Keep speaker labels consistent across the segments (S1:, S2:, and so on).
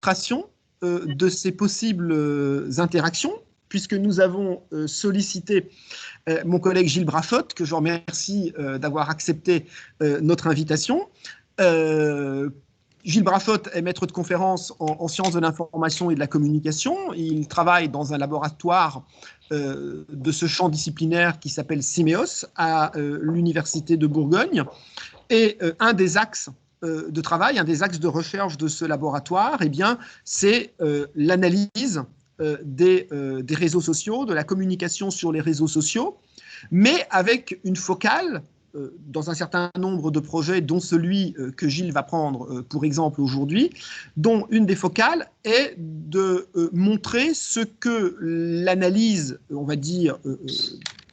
S1: illustration de ces possibles interactions, puisque nous avons sollicité mon collègue Gilles Brachot, que je remercie d'avoir accepté notre invitation. Gilles Brachot est maître de conférence en sciences de l'information et de la communication. Il travaille dans un laboratoire de ce champ disciplinaire qui s'appelle CIMEOS à l'Université de Bourgogne. Et un des axes de travail, un des axes de recherche de ce laboratoire, eh bien, c'est l'analyse des réseaux sociaux, de la communication sur les réseaux sociaux, mais avec une focale dans un certain nombre de projets, dont celui que Gilles va prendre pour exemple aujourd'hui, dont une des focales est de montrer ce que l'analyse, on va dire,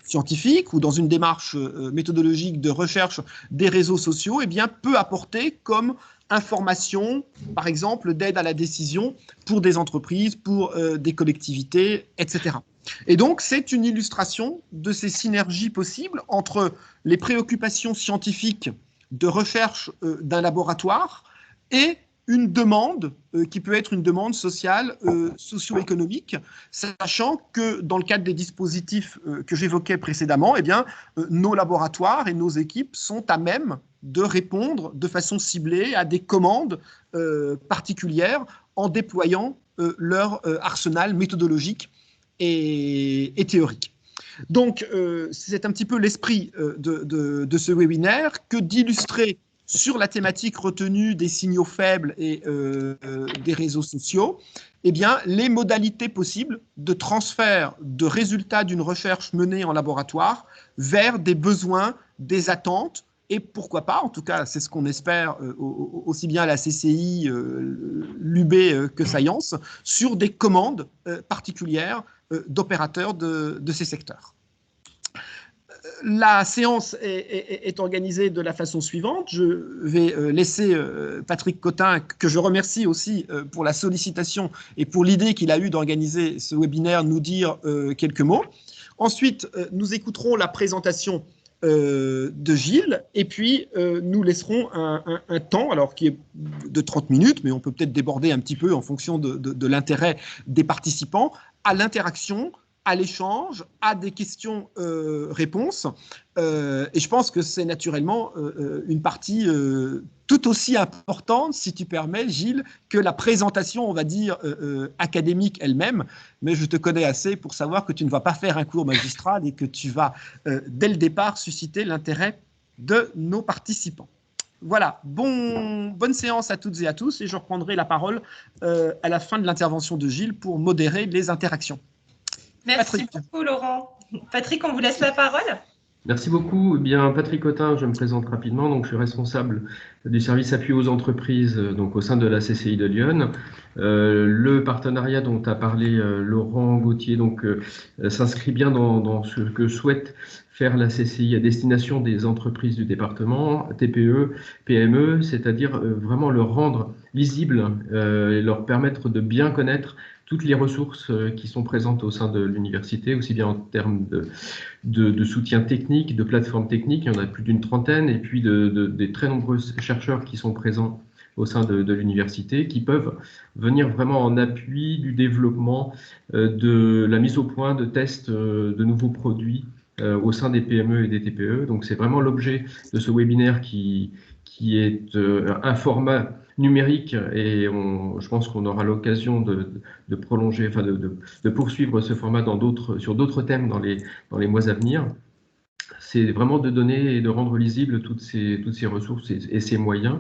S1: scientifique ou dans une démarche méthodologique de recherche des réseaux sociaux, eh bien, peut apporter comme information, par exemple, d'aide à la décision pour des entreprises, pour des collectivités, etc. Et donc, c'est une illustration de ces synergies possibles entre les préoccupations scientifiques de recherche d'un laboratoire et une demande qui peut être une demande sociale, socio-économique, sachant que dans le cadre des dispositifs que j'évoquais précédemment, eh bien, nos laboratoires et nos équipes sont à même de répondre de façon ciblée à des commandes particulières en déployant leur arsenal méthodologique et théorique. Donc, c'est un petit peu l'esprit de ce webinaire que d'illustrer sur la thématique retenue des signaux faibles et des réseaux sociaux, eh bien, les modalités possibles de transfert de résultats d'une recherche menée en laboratoire vers des besoins, des attentes, et pourquoi pas, en tout cas, c'est ce qu'on espère aussi bien à la CCI, l'UB que Science, sur des commandes particulières d'opérateurs de ces secteurs. La séance est organisée de la façon suivante. Je vais laisser Patrick Cotin, que je remercie aussi pour la sollicitation et pour l'idée qu'il a eue d'organiser ce webinaire, nous dire quelques mots. Ensuite, nous écouterons la présentation de Gilles, et puis nous laisserons un temps, alors qui est de 30 minutes, mais on peut peut-être déborder un petit peu en fonction de l'intérêt des participants, à l'interaction, à l'échange, à des questions-réponses. Et je pense que c'est naturellement une partie tout aussi importante, si tu permets, Gilles, que la présentation, on va dire, académique elle-même. Mais je te connais assez pour savoir que tu ne vas pas faire un cours magistral et que tu vas, dès le départ, susciter l'intérêt de nos participants. Voilà, bonne séance à toutes et à tous, et je reprendrai la parole à la fin de l'intervention de Gilles pour modérer les interactions.
S2: Merci beaucoup, Laurent. Patrick, on vous laisse la parole.
S3: Merci beaucoup. Eh bien, Patrick Cotin, je me présente rapidement. Donc, je suis responsable du service appui aux entreprises donc, au sein de la CCI de Lyon. Le partenariat dont a parlé Laurent Gauthier s'inscrit bien dans ce que souhaite faire la CCI à destination des entreprises du département, TPE, PME, c'est-à-dire vraiment leur rendre lisible et leur permettre de bien connaître toutes les ressources qui sont présentes au sein de l'université, aussi bien en termes de soutien technique, de plateformes techniques, il y en a plus d'une trentaine, et puis des très nombreux chercheurs qui sont présents au sein de l'université, qui peuvent venir vraiment en appui du développement, de la mise au point de tests de nouveaux produits au sein des PME et des TPE. Donc c'est vraiment l'objet de ce webinaire qui est un format numérique, et je pense qu'on aura l'occasion de prolonger, enfin de poursuivre ce format sur d'autres thèmes dans les mois à venir. C'est vraiment de donner et de rendre lisibles toutes ces ressources et ces moyens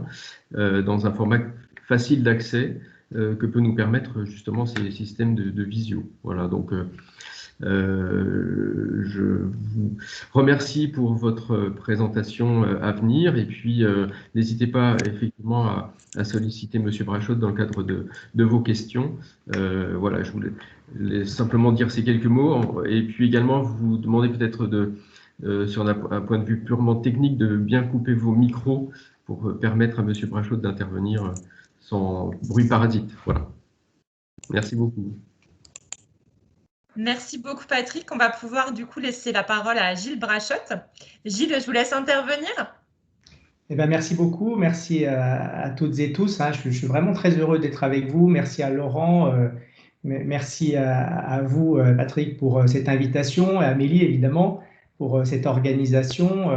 S3: dans un format facile d'accès que peut nous permettre justement ces systèmes de visio. Voilà, donc je vous remercie pour votre présentation à venir, et puis n'hésitez pas effectivement à solliciter Monsieur Brachot dans le cadre de vos questions. Voilà, je voulais simplement dire ces quelques mots, et puis également vous demander peut-être sur un point de vue purement technique, de bien couper vos micros pour permettre à Monsieur Brachot d'intervenir sans bruit parasite. Voilà. Merci beaucoup.
S2: Merci beaucoup, Patrick. On va pouvoir du coup laisser la parole à Gilles Brachot. Gilles, je vous laisse intervenir.
S4: Eh ben, merci beaucoup, merci à toutes et tous, hein. Je suis vraiment très heureux d'être avec vous. Merci à Laurent, merci à vous, Patrick, pour cette invitation, et à Amélie, évidemment, pour cette organisation.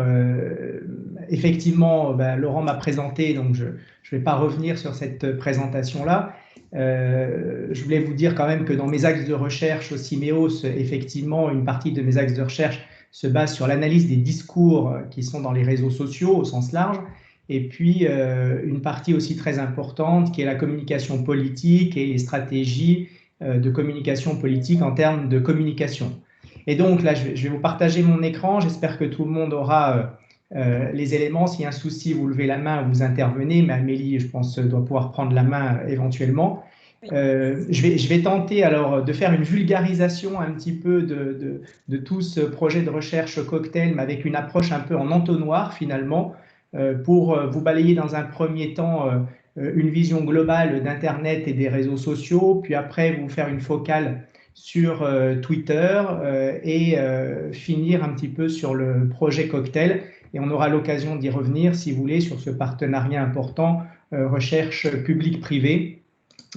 S4: Effectivement, Laurent m'a présenté, donc je ne vais pas revenir sur cette présentation-là. Je voulais vous dire quand même que dans mes axes de recherche au CIMEOS, effectivement, une partie de mes axes de recherche se base sur l'analyse des discours qui sont dans les réseaux sociaux au sens large, et puis une partie aussi très importante qui est la communication politique et les stratégies de communication politique en termes de communication. Et donc là, je vais vous partager mon écran. J'espère que tout le monde aura les éléments. S'il y a un souci, vous levez la main, vous intervenez, mais Amélie, je pense, doit pouvoir prendre la main éventuellement. Je vais tenter alors de faire une vulgarisation un petit peu de tout ce projet de recherche cocktail, mais avec une approche un peu en entonnoir finalement, pour vous balayer dans un premier temps une vision globale d'Internet et des réseaux sociaux, puis après vous faire une focale sur Twitter et finir un petit peu sur le projet cocktail. Et on aura l'occasion d'y revenir, si vous voulez, sur ce partenariat important recherche publique-privée,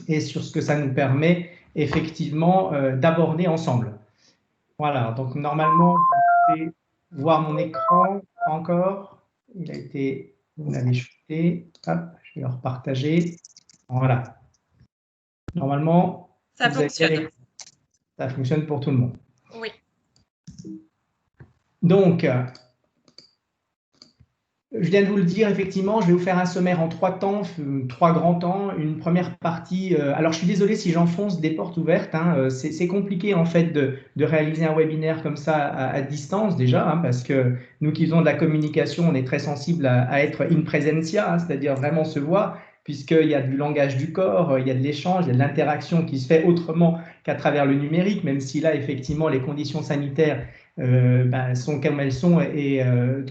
S4: et sur ce que ça nous permet effectivement d'aborder ensemble. Voilà, donc normalement, vous pouvez voir mon écran encore. Il a été, vous l'avez shooté. Hop, je vais le repartager. Voilà. Normalement,
S2: ça fonctionne.
S4: Ça fonctionne pour tout le monde.
S2: Oui.
S4: Donc, je viens de vous le dire, effectivement, je vais vous faire un sommaire en 3 temps, 3 grands temps. Une première partie, alors je suis désolé si j'enfonce des portes ouvertes, hein, c'est compliqué en fait de réaliser un webinaire comme ça à distance déjà, hein, parce que nous qui faisons de la communication, on est très sensible à être in presentia, hein, c'est-à-dire vraiment se voir, puisqu'il y a du langage du corps, il y a de l'échange, il y a de l'interaction qui se fait autrement qu'à travers le numérique, même si là, effectivement, les conditions sanitaires sont comme elles sont, et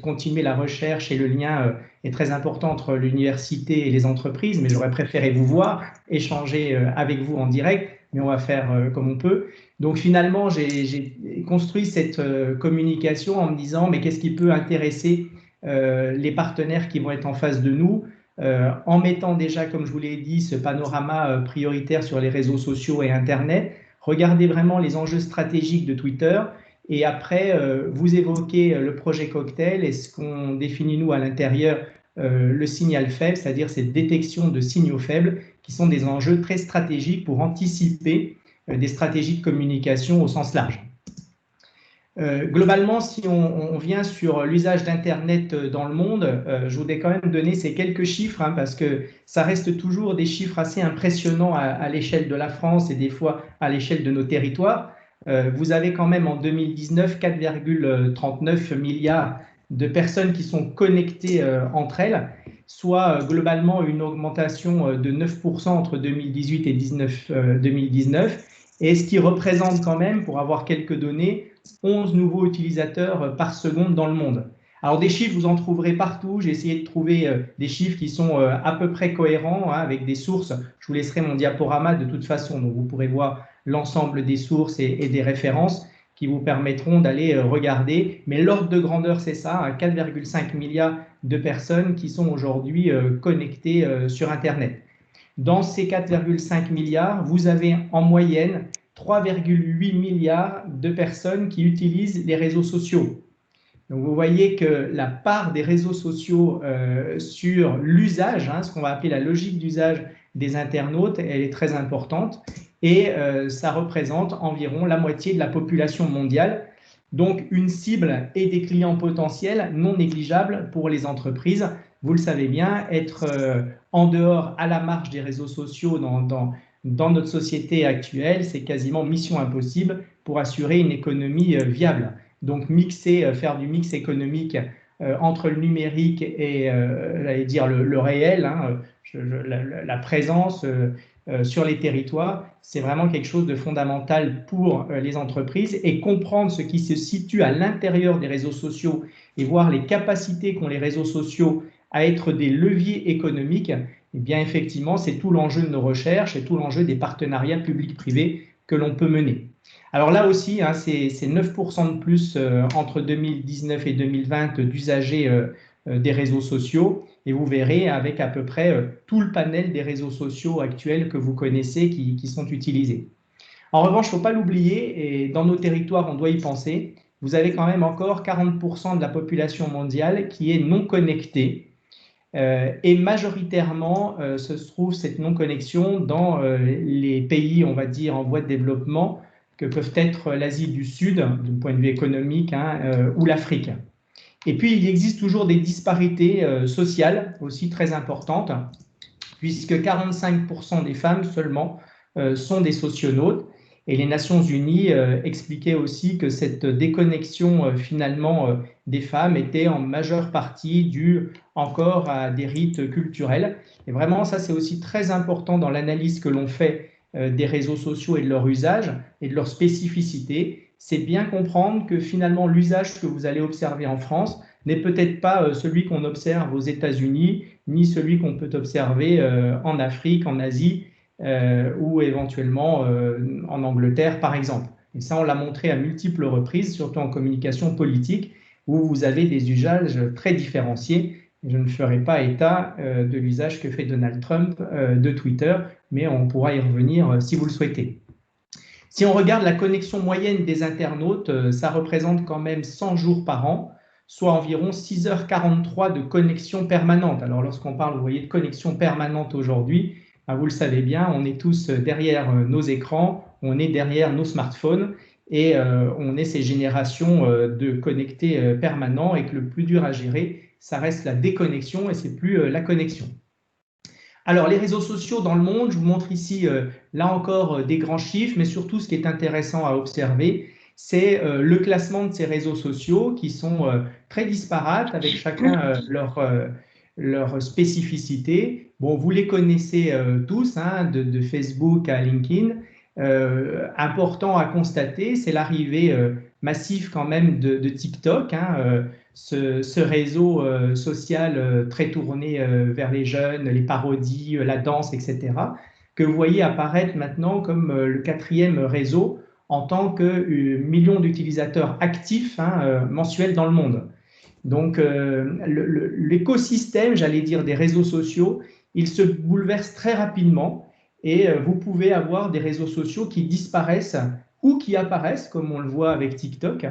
S4: continuer la recherche et le lien est très important entre l'université et les entreprises, mais j'aurais préféré vous voir, échanger avec vous en direct, mais on va faire comme on peut. Donc finalement, j'ai construit cette communication en me disant, mais qu'est-ce qui peut intéresser les partenaires qui vont être en face de nous, en mettant déjà, comme je vous l'ai dit, ce panorama prioritaire sur les réseaux sociaux et Internet. Regardez vraiment les enjeux stratégiques de Twitter. Et après, vous évoquez le projet cocktail et ce qu'on définit, nous, à l'intérieur, le signal faible, c'est-à-dire cette détection de signaux faibles qui sont des enjeux très stratégiques pour anticiper des stratégies de communication au sens large. Globalement, si on vient sur l'usage d'Internet dans le monde, je voudrais quand même donner ces quelques chiffres, hein, parce que ça reste toujours des chiffres assez impressionnants à l'échelle de la France et des fois à l'échelle de nos territoires. Vous avez quand même en 2019 4,39 milliards de personnes qui sont connectées entre elles, soit globalement une augmentation de 9% entre 2018 et 2019, et ce qui représente quand même, pour avoir quelques données, 11 nouveaux utilisateurs par seconde dans le monde. Alors des chiffres, vous en trouverez partout. J'ai essayé de trouver des chiffres qui sont à peu près cohérents, hein, avec des sources. Je vous laisserai mon diaporama de toute façon, donc vous pourrez voir l'ensemble des sources et des références qui vous permettront d'aller regarder. Mais l'ordre de grandeur, c'est ça, hein, 4,5 milliards de personnes qui sont aujourd'hui connectées sur Internet. Dans ces 4,5 milliards, vous avez en moyenne 3,8 milliards de personnes qui utilisent les réseaux sociaux. Donc vous voyez que la part des réseaux sociaux sur l'usage, hein, ce qu'on va appeler la logique d'usage des internautes, elle est très importante, et ça représente environ la moitié de la population mondiale. Donc une cible et des clients potentiels non négligeables pour les entreprises. Vous le savez bien, être en dehors, à la marge des réseaux sociaux dans notre société actuelle, c'est quasiment mission impossible pour assurer une économie viable. Donc faire du mix économique entre le numérique et j'allais dire le réel, hein, la présence sur les territoires, c'est vraiment quelque chose de fondamental pour les entreprises, et comprendre ce qui se situe à l'intérieur des réseaux sociaux et voir les capacités qu'ont les réseaux sociaux à être des leviers économiques, eh bien effectivement, c'est tout l'enjeu de nos recherches et tout l'enjeu des partenariats publics-privés que l'on peut mener. Alors là aussi, hein, c'est 9% de plus entre 2019 et 2020 d'usagers des réseaux sociaux et vous verrez avec à peu près tout le panel des réseaux sociaux actuels que vous connaissez qui sont utilisés. En revanche, il ne faut pas l'oublier, et dans nos territoires, on doit y penser, vous avez quand même encore 40% de la population mondiale qui est non connectée. Et majoritairement, se trouve cette non-connexion dans les pays, on va dire, en voie de développement, que peuvent être l'Asie du Sud, d'un point de vue économique, ou l'Afrique. Et puis, il existe toujours des disparités sociales aussi très importantes, puisque 45% des femmes seulement sont des socionautes. Et les Nations Unies expliquaient aussi que cette déconnexion finalement des femmes était en majeure partie due encore à des rites culturels. Et vraiment, ça c'est aussi très important dans l'analyse que l'on fait des réseaux sociaux et de leur usage et de leur spécificité. C'est bien comprendre que finalement l'usage que vous allez observer en France n'est peut-être pas celui qu'on observe aux États-Unis, ni celui qu'on peut observer en Afrique, en Asie, ou éventuellement en Angleterre, par exemple. Et ça, on l'a montré à multiples reprises, surtout en communication politique, où vous avez des usages très différenciés. Je ne ferai pas état de l'usage que fait Donald Trump de Twitter, mais on pourra y revenir si vous le souhaitez. Si on regarde la connexion moyenne des internautes, ça représente quand même 100 jours par an, soit environ 6h43 de connexion permanente. Alors lorsqu'on parle, vous voyez, de connexion permanente aujourd'hui, vous le savez bien, on est tous derrière nos écrans, on est derrière nos smartphones et on est ces générations de connectés permanents et que le plus dur à gérer, ça reste la déconnexion et c'est plus la connexion. Alors, les réseaux sociaux dans le monde, je vous montre ici, là encore, des grands chiffres, mais surtout ce qui est intéressant à observer, c'est le classement de ces réseaux sociaux qui sont très disparates avec chacun leur spécificité. Bon, vous les connaissez tous, de Facebook à LinkedIn. Important à constater, c'est l'arrivée massive quand même de TikTok, ce réseau social très tourné vers les jeunes, les parodies, la danse, etc., que vous voyez apparaître maintenant comme le 4e réseau en tant que million d'utilisateurs actifs mensuels dans le monde. Donc, l'écosystème, j'allais dire, des réseaux sociaux, il se bouleverse très rapidement et vous pouvez avoir des réseaux sociaux qui disparaissent ou qui apparaissent, comme on le voit avec TikTok,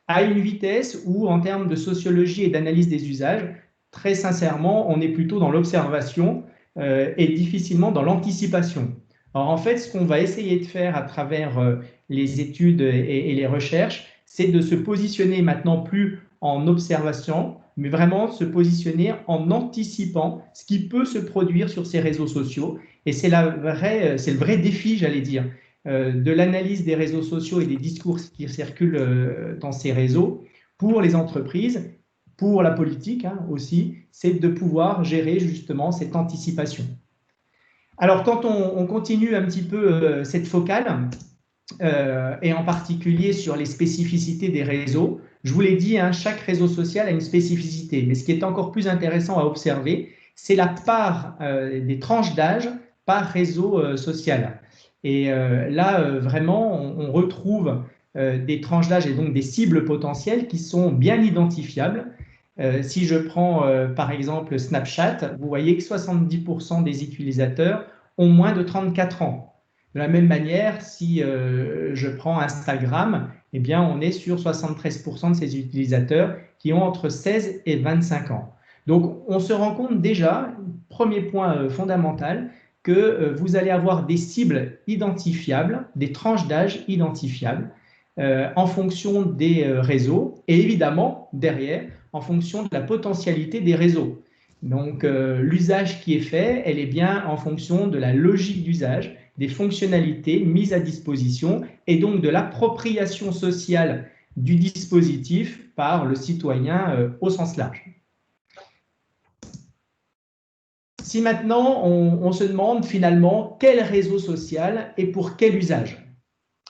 S4: à une vitesse où, en termes de sociologie et d'analyse des usages, très sincèrement, on est plutôt dans l'observation et difficilement dans l'anticipation. Alors, en fait, ce qu'on va essayer de faire à travers les études et les recherches, c'est de se positionner maintenant plus en observation, mais vraiment se positionner en anticipant ce qui peut se produire sur ces réseaux sociaux. Et c'est le vrai défi, j'allais dire, de l'analyse des réseaux sociaux et des discours qui circulent dans ces réseaux pour les entreprises, pour la politique aussi, c'est de pouvoir gérer justement cette anticipation. Alors, quand on continue un petit peu cette focale, et en particulier sur les spécificités des réseaux, je vous l'ai dit, chaque réseau social a une spécificité, mais ce qui est encore plus intéressant à observer, c'est la part des tranches d'âge par réseau social. Et là, vraiment, on retrouve des tranches d'âge et donc des cibles potentielles qui sont bien identifiables. Si je prends par exemple Snapchat, vous voyez que 70% des utilisateurs ont moins de 34 ans. De la même manière, si je prends Instagram, eh bien, on est sur 73% de ces utilisateurs qui ont entre 16 et 25 ans. Donc, on se rend compte déjà, premier point fondamental, que vous allez avoir des cibles identifiables, des tranches d'âge identifiables en fonction des réseaux et évidemment, derrière, en fonction de la potentialité des réseaux. Donc, l'usage qui est fait, elle est bien en fonction de la logique d'usage, des fonctionnalités mises à disposition et donc de l'appropriation sociale du dispositif par le citoyen au sens large. Si maintenant on se demande finalement quel réseau social et pour quel usage.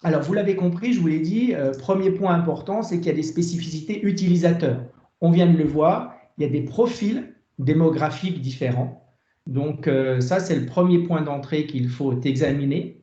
S4: Alors vous l'avez compris, je vous l'ai dit, premier point important, c'est qu'il y a des spécificités utilisateurs. On vient de le voir, il y a des profils démographiques différents. Donc ça, c'est le premier point d'entrée qu'il faut examiner.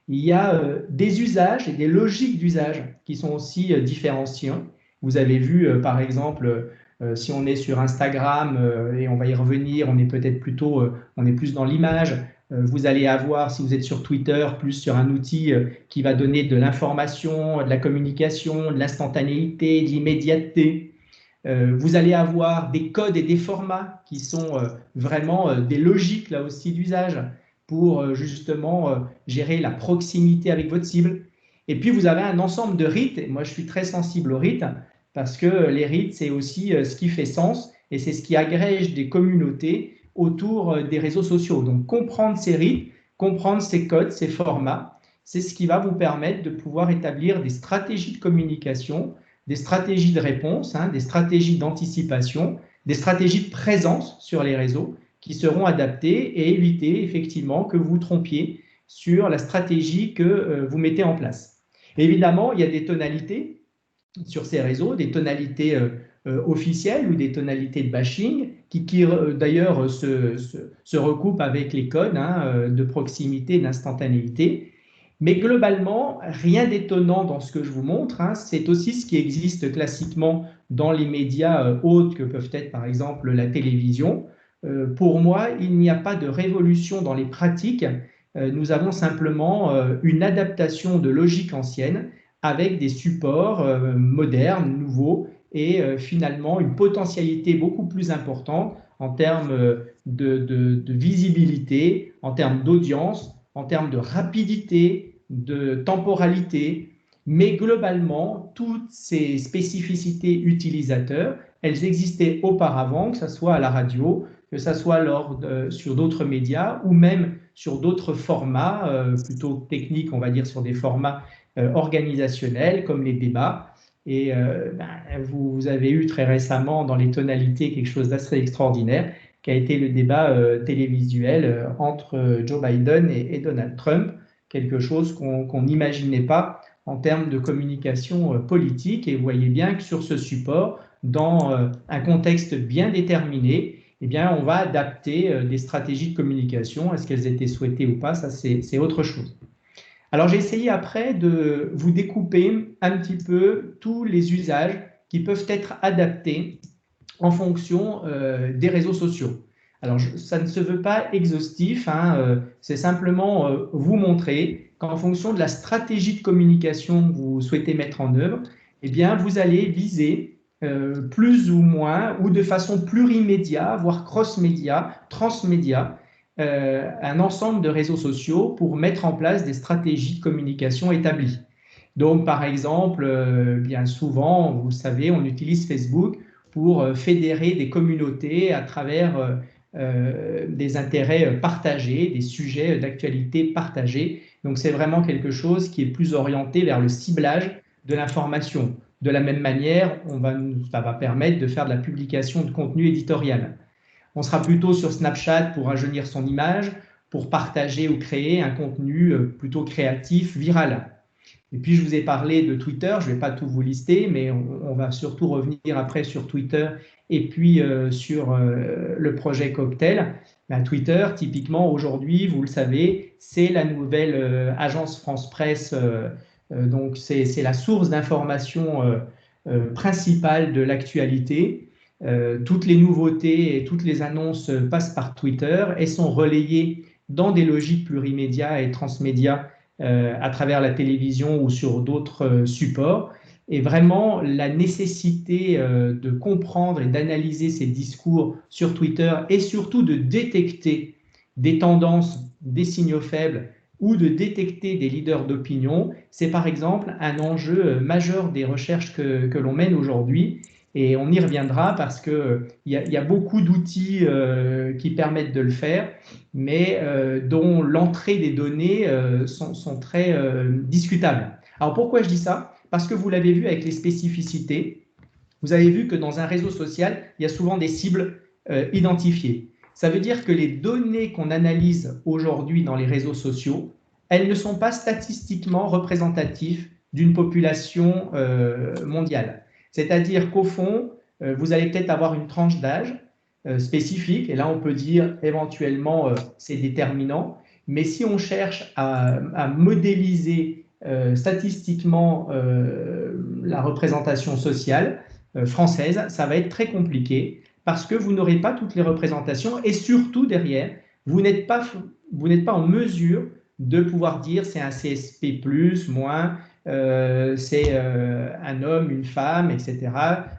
S4: Il y a des usages et des logiques d'usage qui sont aussi différenciants. Vous avez vu, par exemple, Si on est sur Instagram, et on va y revenir, on est peut-être plutôt, on est plus dans l'image. Vous allez avoir, si vous êtes sur Twitter, plus sur un outil qui va donner de l'information, de la communication, de l'instantanéité, de l'immédiateté. Vous allez avoir des codes et des formats qui sont vraiment des logiques là aussi d'usage pour justement gérer la proximité avec votre cible. Et puis vous avez un ensemble de rites, et moi je suis très sensible aux rites, parce que les rites c'est aussi ce qui fait sens et c'est ce qui agrège des communautés autour des réseaux sociaux. Donc comprendre ces rites, comprendre ces codes, ces formats, c'est ce qui va vous permettre de pouvoir établir des stratégies de communication, des stratégies de réponse, des stratégies d'anticipation, des stratégies de présence sur les réseaux qui seront adaptées et éviter effectivement que vous vous trompiez sur la stratégie que vous mettez en place. Et évidemment, il y a des tonalités sur ces réseaux, des tonalités officielles ou des tonalités de bashing qui d'ailleurs se recoupent avec les codes de proximité et d'instantanéité. Mais globalement, rien d'étonnant dans ce que je vous montre. C'est aussi ce qui existe classiquement dans les médias autres que peuvent être par exemple la télévision. Pour moi, il n'y a pas de révolution dans les pratiques. Nous avons simplement une adaptation de logique ancienne avec des supports modernes, nouveaux et finalement une potentialité beaucoup plus importante en termes de visibilité, en termes d'audience, en termes de rapidité, de temporalité, mais globalement, toutes ces spécificités utilisateurs, elles existaient auparavant, que ce soit à la radio, que ce soit sur d'autres médias ou même sur d'autres formats plutôt techniques, on va dire sur des formats organisationnels comme les débats. Et vous avez eu très récemment dans les tonalités quelque chose d'assez extraordinaire qui a été le débat télévisuel entre Joe Biden et Donald Trump, quelque chose qu'on n'imaginait pas en termes de communication politique. Et vous voyez bien que sur ce support, dans un contexte bien déterminé, eh bien, on va adapter des stratégies de communication. Est-ce qu'elles étaient souhaitées ou pas? Ça, c'est autre chose. Alors, j'ai essayé après de vous découper un petit peu tous les usages qui peuvent être adaptés en fonction des réseaux sociaux. Alors, ça ne se veut pas exhaustif, c'est simplement vous montrer qu'en fonction de la stratégie de communication que vous souhaitez mettre en œuvre, eh bien, vous allez viser plus ou moins ou de façon plurimédia, voire cross-média, transmédia, un ensemble de réseaux sociaux pour mettre en place des stratégies de communication établies. Donc, par exemple, bien souvent, vous le savez, on utilise Facebook pour fédérer des communautés à travers des intérêts partagés, des sujets d'actualité partagés. Donc, c'est vraiment quelque chose qui est plus orienté vers le ciblage de l'information. De la même manière, ça va permettre de faire de la publication de contenu éditorial. On sera plutôt sur Snapchat pour rajeunir son image, pour partager ou créer un contenu plutôt créatif, viral. Et puis, je vous ai parlé de Twitter, je ne vais pas tout vous lister, mais on va surtout revenir après sur Twitter et puis sur le projet Cocktail. Twitter, typiquement, aujourd'hui, vous le savez, c'est la nouvelle agence France Presse, donc c'est la source d'information principale de l'actualité. Toutes les nouveautés et toutes les annonces passent par Twitter et sont relayées dans des logiques plurimédia et transmédia à travers la télévision ou sur d'autres supports. Et vraiment, la nécessité de comprendre et d'analyser ces discours sur Twitter et surtout de détecter des tendances, des signaux faibles ou de détecter des leaders d'opinion, c'est par exemple un enjeu majeur des recherches que l'on mène aujourd'hui. Et on y reviendra parce qu'il y a beaucoup d'outils qui permettent de le faire, mais dont l'entrée des données sont très discutables. Alors pourquoi je dis ça? Parce que vous l'avez vu avec les spécificités, vous avez vu que dans un réseau social, il y a souvent des cibles identifiées. Ça veut dire que les données qu'on analyse aujourd'hui dans les réseaux sociaux, elles ne sont pas statistiquement représentatives d'une population mondiale. C'est-à-dire qu'au fond, vous allez peut-être avoir une tranche d'âge spécifique, et là on peut dire éventuellement c'est déterminant, mais si on cherche à modéliser statistiquement la représentation sociale, française, ça va être très compliqué parce que vous n'aurez pas toutes les représentations et surtout derrière, vous n'êtes pas en mesure de pouvoir dire c'est un CSP+, moins, c'est un homme, une femme, etc.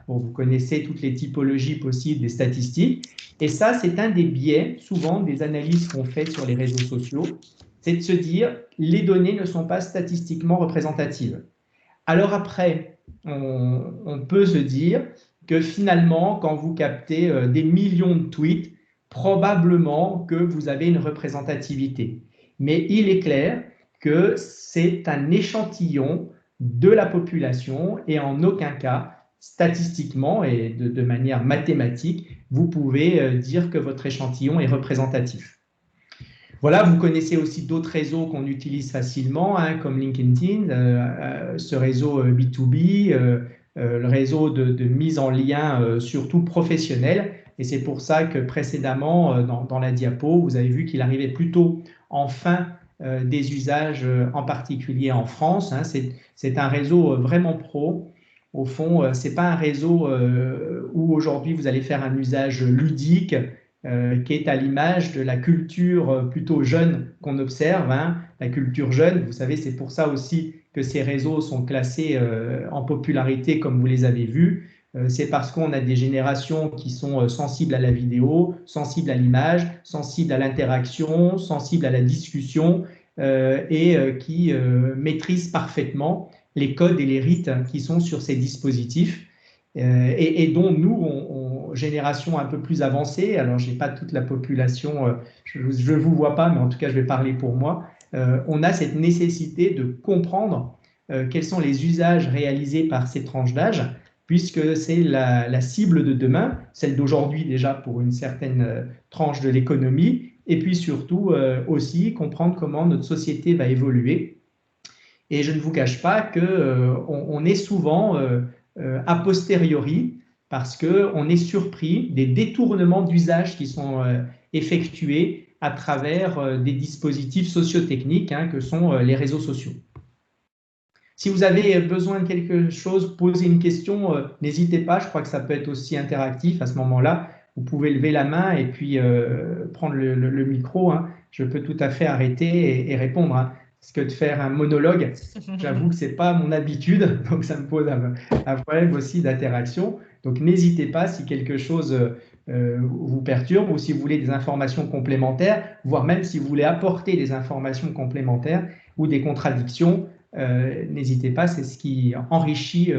S4: Bon, vous connaissez toutes les typologies possibles des statistiques. Et ça, c'est un des biais, souvent, des analyses qu'on fait sur les réseaux sociaux, c'est de se dire les données ne sont pas statistiquement représentatives. Alors après, on peut se dire que finalement, quand vous captez des millions de tweets, probablement que vous avez une représentativité. Mais il est clair que c'est un échantillon de la population et en aucun cas, statistiquement et de manière mathématique, vous pouvez dire que votre échantillon est représentatif. Voilà, vous connaissez aussi d'autres réseaux qu'on utilise facilement, hein, comme LinkedIn, ce réseau B2B, le réseau de mise en lien surtout professionnel. Et c'est pour ça que précédemment, dans la diapo, vous avez vu qu'il arrivait plutôt en fin des usages, en particulier en France. Hein. C'est un réseau vraiment pro. Au fond, ce n'est pas un réseau où aujourd'hui vous allez faire un usage ludique, qui est à l'image de la culture plutôt jeune qu'on observe. Hein. La culture jeune, vous savez, c'est pour ça aussi que ces réseaux sont classés en popularité comme vous les avez vus. C'est parce qu'on a des générations qui sont sensibles à la vidéo, sensibles à l'image, sensibles à l'interaction, sensibles à la discussion et qui maîtrisent parfaitement les codes et les rites qui sont sur ces dispositifs. Et dont nous, génération un peu plus avancée, alors je n'ai pas toute la population, je ne vous vois pas, mais en tout cas je vais parler pour moi, on a cette nécessité de comprendre quels sont les usages réalisés par ces tranches d'âge, puisque c'est la cible de demain, celle d'aujourd'hui déjà pour une certaine tranche de l'économie, et puis surtout aussi comprendre comment notre société va évoluer. Et je ne vous cache pas qu'on est souvent a posteriori, parce qu'on est surpris des détournements d'usage qui sont effectués à travers des dispositifs sociotechniques hein, que sont les réseaux sociaux. Si vous avez besoin de quelque chose, posez une question, n'hésitez pas, je crois que ça peut être aussi interactif à ce moment-là. Vous pouvez lever la main et puis prendre le micro. Hein. Je peux tout à fait arrêter et répondre. Hein. Parce que de faire un monologue, j'avoue que ce n'est pas mon habitude, donc ça me pose un problème aussi d'interaction. Donc n'hésitez pas si quelque chose vous perturbe ou si vous voulez des informations complémentaires, voire même si vous voulez apporter des informations complémentaires ou des contradictions, n'hésitez pas, c'est ce qui enrichit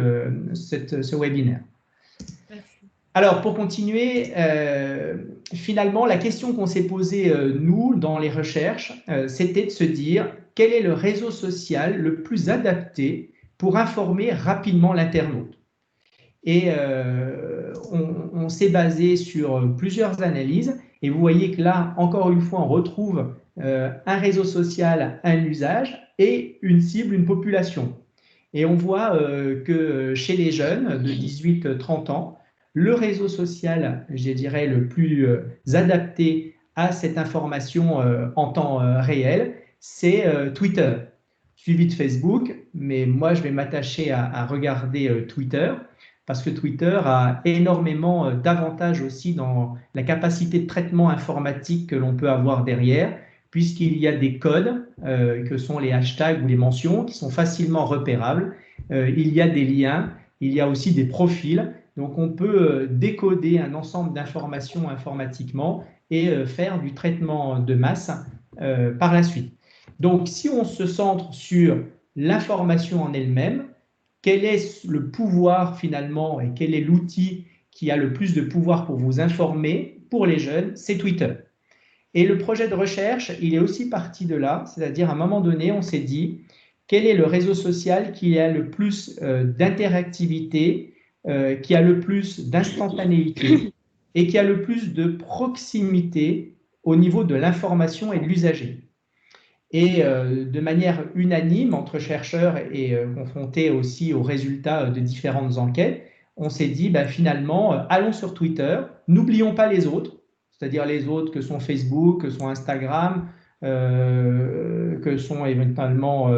S4: ce webinaire. Alors, pour continuer, finalement, la question qu'on s'est posée, nous, dans les recherches, c'était de se dire quel est le réseau social le plus adapté pour informer rapidement l'internaute. Et on s'est basé sur plusieurs analyses. Et vous voyez que là, encore une fois, on retrouve un réseau social, un usage et une cible, une population. Et on voit que chez les jeunes de 18-30 ans, le réseau social, je dirais, le plus adapté à cette information en temps réel, c'est Twitter, suivi de Facebook. Mais moi, je vais m'attacher à regarder Twitter, parce que Twitter a énormément d'avantages aussi dans la capacité de traitement informatique que l'on peut avoir derrière, puisqu'il y a des codes, que sont les hashtags ou les mentions, qui sont facilement repérables. Il y a des liens, il y a aussi des profils. Donc, on peut décoder un ensemble d'informations informatiquement et faire du traitement de masse par la suite. Donc, si on se centre sur l'information en elle-même, quel est le pouvoir finalement et quel est l'outil qui a le plus de pouvoir pour vous informer pour les jeunes? C'est Twitter. Et le projet de recherche, il est aussi parti de là, c'est-à-dire à un moment donné, on s'est dit quel est le réseau social qui a le plus d'interactivité, qui a le plus d'instantanéité et qui a le plus de proximité au niveau de l'information et de l'usager. Et de manière unanime entre chercheurs et confrontés aussi aux résultats de différentes enquêtes, on s'est dit finalement, allons sur Twitter, n'oublions pas les autres, c'est-à-dire les autres que sont Facebook, que sont Instagram, que sont éventuellement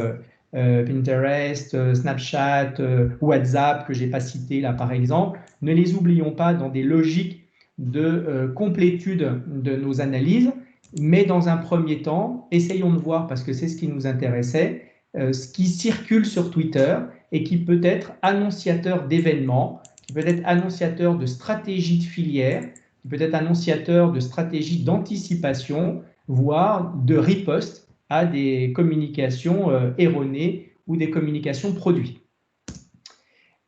S4: Pinterest, Snapchat, WhatsApp, que je n'ai pas cité là par exemple. ne les oublions pas dans des logiques de complétude de nos analyses, mais dans un premier temps, essayons de voir, parce que c'est ce qui nous intéressait, ce qui circule sur Twitter et qui peut être annonciateur d'événements, qui peut être annonciateur de stratégies de filière, qui peut être annonciateur de stratégies d'anticipation, voire de riposte à des communications erronées ou des communications produits.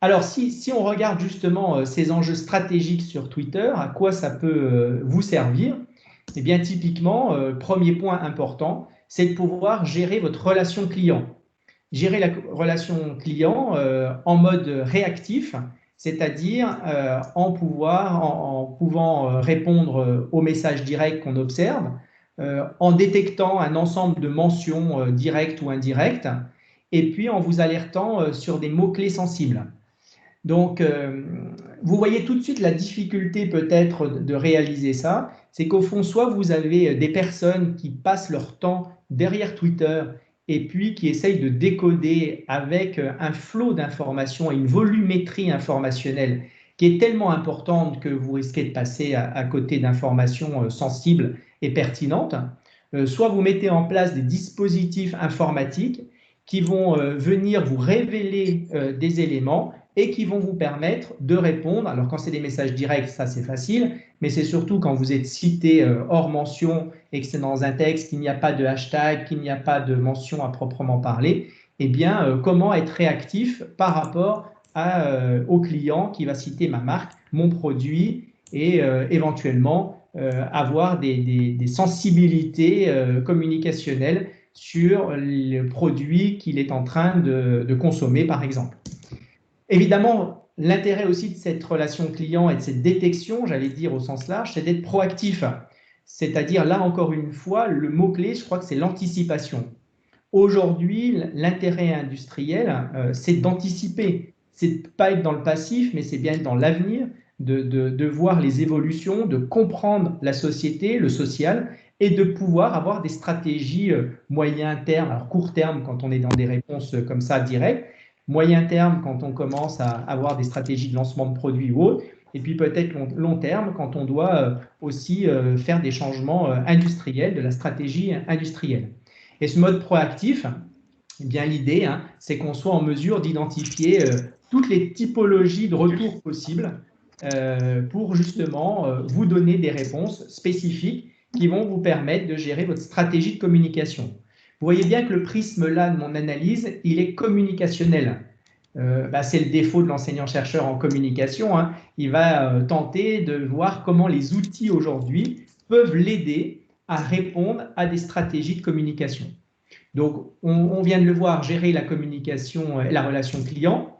S4: Alors, si on regarde justement ces enjeux stratégiques sur Twitter, à quoi ça peut vous servir? Eh bien, typiquement, premier point important, c'est de pouvoir gérer votre relation client. Gérer la relation client en mode réactif, c'est-à-dire en pouvant répondre aux messages directs qu'on observe, en détectant un ensemble de mentions directes ou indirectes, et puis en vous alertant sur des mots-clés sensibles. Donc, vous voyez tout de suite la difficulté peut-être de réaliser ça, c'est qu'au fond, soit vous avez des personnes qui passent leur temps derrière Twitter et puis qui essayent de décoder avec un flot d'informations et une volumétrie informationnelle qui est tellement importante que vous risquez de passer à côté d'informations sensibles et pertinentes, soit vous mettez en place des dispositifs informatiques qui vont venir vous révéler des éléments et qui vont vous permettre de répondre. Alors, quand c'est des messages directs, ça c'est facile, mais c'est surtout quand vous êtes cité hors mention et que c'est dans un texte, qu'il n'y a pas de hashtag, qu'il n'y a pas de mention à proprement parler, eh bien, comment être réactif par rapport au client qui va citer ma marque, mon produit et éventuellement avoir des sensibilités communicationnelles sur le produit qu'il est en train de consommer, par exemple. Évidemment, l'intérêt aussi de cette relation client et de cette détection, j'allais dire au sens large, c'est d'être proactif. C'est-à-dire, là encore une fois, le mot-clé, je crois que c'est l'anticipation. Aujourd'hui, l'intérêt industriel, c'est d'anticiper. C'est de pas être dans le passif, mais c'est bien être dans l'avenir, de voir les évolutions, de comprendre la société, le social, et de pouvoir avoir des stratégies moyen terme, alors court terme quand on est dans des réponses comme ça directes, moyen terme quand on commence à avoir des stratégies de lancement de produits ou autres, et puis peut-être long terme quand on doit aussi faire des changements industriels, de la stratégie industrielle. Et ce mode proactif, eh bien l'idée, c'est qu'on soit en mesure d'identifier toutes les typologies de retours possibles pour justement vous donner des réponses spécifiques qui vont vous permettre de gérer votre stratégie de communication. Vous voyez bien que le prisme là de mon analyse, il est communicationnel. C'est le défaut de l'enseignant-chercheur en communication. Il va tenter de voir comment les outils aujourd'hui peuvent l'aider à répondre à des stratégies de communication. Donc, on vient de le voir, gérer la communication et la relation client.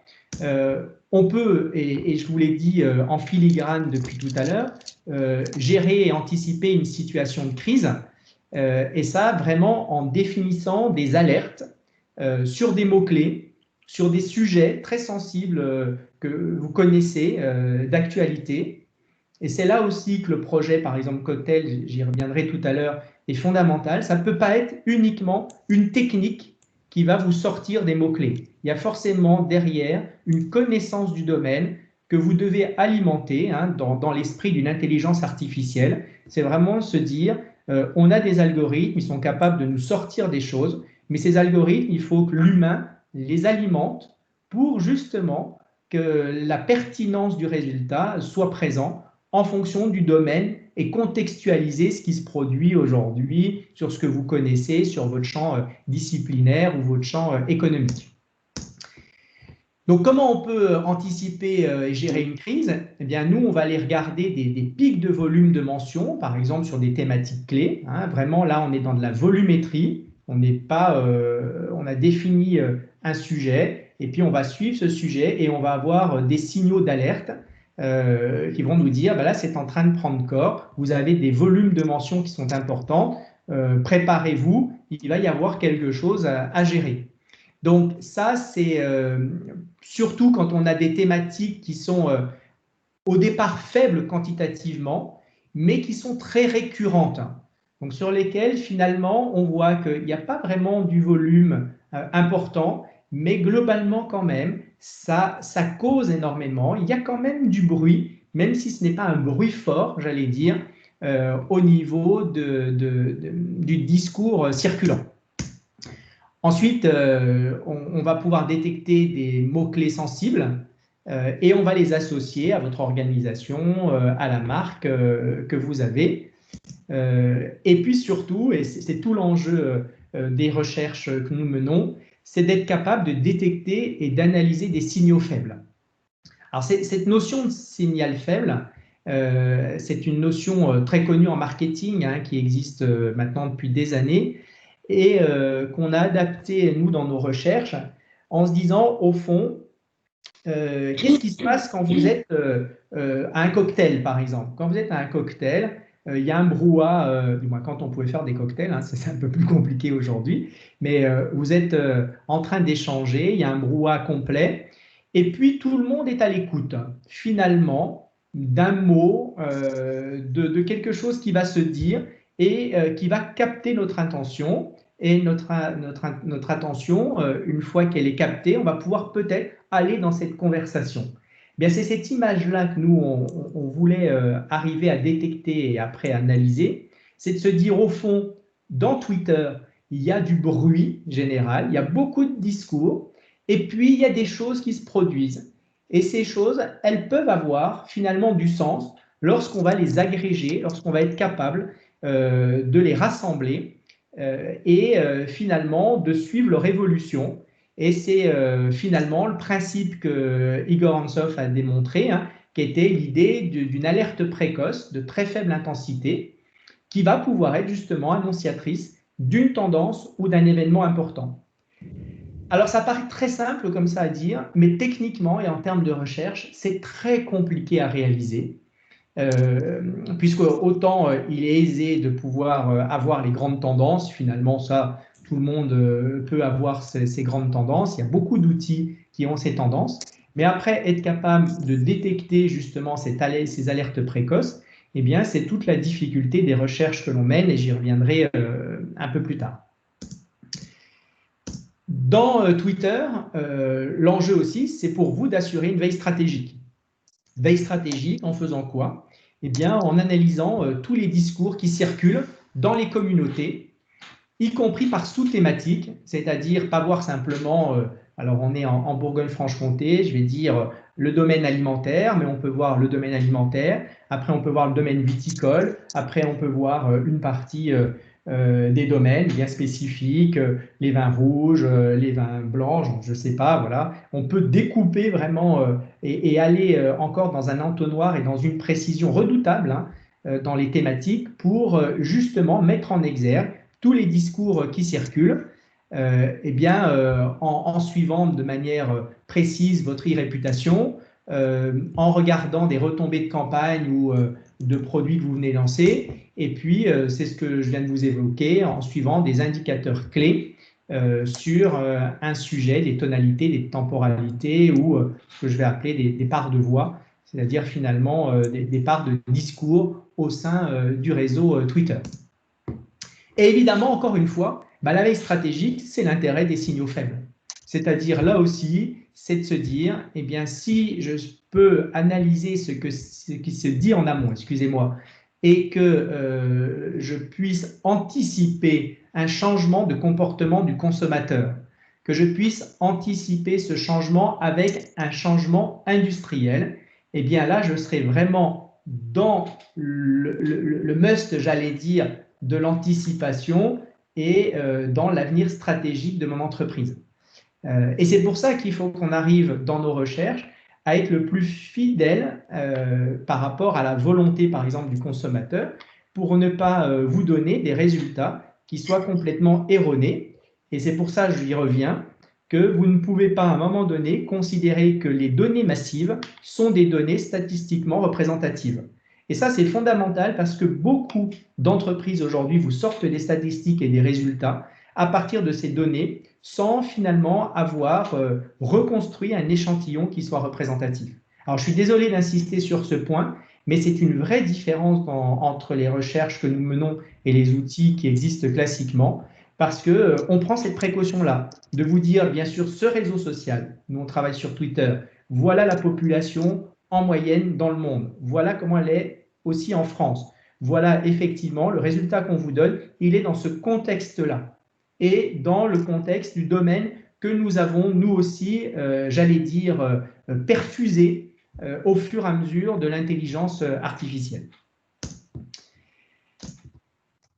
S4: On peut, et je vous l'ai dit en filigrane depuis tout à l'heure, gérer et anticiper une situation de crise. Et ça, vraiment en définissant des alertes sur des mots-clés, sur des sujets très sensibles que vous connaissez d'actualité. Et c'est là aussi que le projet, par exemple, Cocktail, j'y reviendrai tout à l'heure, est fondamental. Ça ne peut pas être uniquement une technique qui va vous sortir des mots-clés. Il y a forcément derrière une connaissance du domaine que vous devez alimenter dans l'esprit d'une intelligence artificielle. C'est vraiment se dire, on a des algorithmes, ils sont capables de nous sortir des choses, mais ces algorithmes, il faut que l'humain les alimente pour justement que la pertinence du résultat soit présente en fonction du domaine et contextualiser ce qui se produit aujourd'hui sur ce que vous connaissez, sur votre champ disciplinaire ou votre champ économique. Donc, comment on peut anticiper et gérer une crise? Eh bien, nous, on va aller regarder des pics de volume de mentions, par exemple sur des thématiques clés. Vraiment, là, on est dans de la volumétrie. On n'est pas, on a défini un sujet et puis on va suivre ce sujet et on va avoir des signaux d'alerte qui vont nous dire, là, c'est en train de prendre corps. Vous avez des volumes de mentions qui sont importants. Préparez-vous, il va y avoir quelque chose à gérer. Donc ça, c'est surtout quand on a des thématiques qui sont au départ faibles quantitativement, mais qui sont très récurrentes. Donc sur lesquelles finalement, on voit qu'il n'y a pas vraiment du volume important mais globalement quand même, ça cause énormément. Il y a quand même du bruit, même si ce n'est pas un bruit fort, j'allais dire, au niveau du discours circulant. Ensuite, on va pouvoir détecter des mots-clés sensibles et on va les associer à votre organisation, à la marque que vous avez. Et puis surtout, et c'est tout l'enjeu des recherches que nous menons, c'est d'être capable de détecter et d'analyser des signaux faibles. Alors, cette notion de signal faible, c'est une notion très connue en marketing qui existe maintenant depuis des années et qu'on a adapté, nous, dans nos recherches, en se disant, au fond, qu'est-ce qui se passe quand vous êtes à un cocktail, par exemple? Quand vous êtes à un cocktail, il y a un brouhaha, du moins quand on pouvait faire des cocktails, c'est un peu plus compliqué aujourd'hui, mais vous êtes en train d'échanger, il y a un brouhaha complet, et puis tout le monde est à l'écoute, finalement, d'un mot, de quelque chose qui va se dire et qui va capter notre intention. Et notre attention, une fois qu'elle est captée, on va pouvoir peut-être aller dans cette conversation. Bien, c'est cette image-là que nous, on voulait arriver à détecter et après analyser. C'est de se dire, au fond, dans Twitter, il y a du bruit général, il y a beaucoup de discours, et puis il y a des choses qui se produisent. Et ces choses, elles peuvent avoir finalement du sens lorsqu'on va les agréger, lorsqu'on va être capable de les rassembler et finalement de suivre leur évolution. Et c'est finalement le principe que Igor Antsov a démontré, qui était l'idée d'une alerte précoce de très faible intensité qui va pouvoir être justement annonciatrice d'une tendance ou d'un événement important. Alors ça paraît très simple comme ça à dire, mais techniquement et en termes de recherche, c'est très compliqué à réaliser. Puisque autant il est aisé de pouvoir avoir les grandes tendances, finalement ça, tout le monde peut avoir ces grandes tendances, il y a beaucoup d'outils qui ont ces tendances, mais après être capable de détecter justement ces alertes précoces, eh bien c'est toute la difficulté des recherches que l'on mène et j'y reviendrai un peu plus tard. Dans Twitter, l'enjeu aussi, c'est pour vous d'assurer une veille stratégique. Veille stratégique en faisant quoi? Eh bien, en analysant tous les discours qui circulent dans les communautés, y compris par sous-thématique, c'est-à-dire pas voir simplement, alors on est en Bourgogne-Franche-Comté, je vais dire le domaine alimentaire, mais on peut voir le domaine alimentaire, après on peut voir le domaine viticole, après on peut voir une partie des domaines bien spécifiques, les vins rouges, les vins blancs, je ne sais pas, voilà. On peut découper vraiment et aller encore dans un entonnoir et dans une précision redoutable dans les thématiques pour justement mettre en exergue tous les discours qui circulent, eh bien, en suivant de manière précise votre e-réputation, en regardant des retombées de campagne ou de produits que vous venez lancer. Et puis, c'est ce que je viens de vous évoquer, en suivant des indicateurs clés sur un sujet, des tonalités, des temporalités ou ce que je vais appeler des parts de voix, c'est-à-dire finalement des parts de discours au sein du réseau Twitter. Et évidemment, encore une fois, la veille stratégique, c'est l'intérêt des signaux faibles. C'est-à-dire, là aussi, c'est de se dire, eh bien, si je peux analyser ce qui se dit en amont, excusez-moi, et que je puisse anticiper un changement de comportement du consommateur, que je puisse anticiper ce changement avec un changement industriel, eh bien là, je serai vraiment dans le must, j'allais dire, de l'anticipation et dans l'avenir stratégique de mon entreprise. Et c'est pour ça qu'il faut qu'on arrive dans nos recherches à être le plus fidèle par rapport à la volonté, par exemple, du consommateur, pour ne pas vous donner des résultats qui soient complètement erronés. Et c'est pour ça, j'y reviens, que vous ne pouvez pas à un moment donné considérer que les données massives sont des données statistiquement représentatives. Et ça, c'est fondamental parce que beaucoup d'entreprises aujourd'hui vous sortent des statistiques et des résultats à partir de ces données sans finalement avoir reconstruit un échantillon qui soit représentatif. Alors, je suis désolé d'insister sur ce point, mais c'est une vraie différence entre les recherches que nous menons et les outils qui existent classiquement. parce qu'on prend cette précaution-là de vous dire, bien sûr, ce réseau social, nous on travaille sur Twitter, voilà la population en moyenne dans le monde, voilà comment elle est aussi en France. Voilà effectivement le résultat qu'on vous donne, il est dans ce contexte-là et dans le contexte du domaine que nous avons, nous aussi, j'allais dire, perfusé au fur et à mesure de l'intelligence artificielle.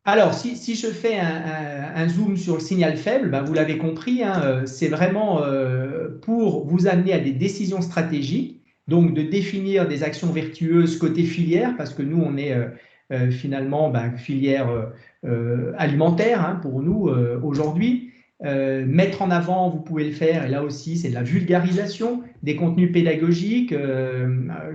S4: Alors, si je fais un zoom sur le signal faible, ben vous l'avez compris, hein, c'est vraiment pour vous amener à des décisions stratégiques, donc de définir des actions vertueuses côté filière, parce que nous, on est finalement filière alimentaire hein, pour nous aujourd'hui. Mettre en avant, vous pouvez le faire, et là aussi, c'est de la vulgarisation des contenus pédagogiques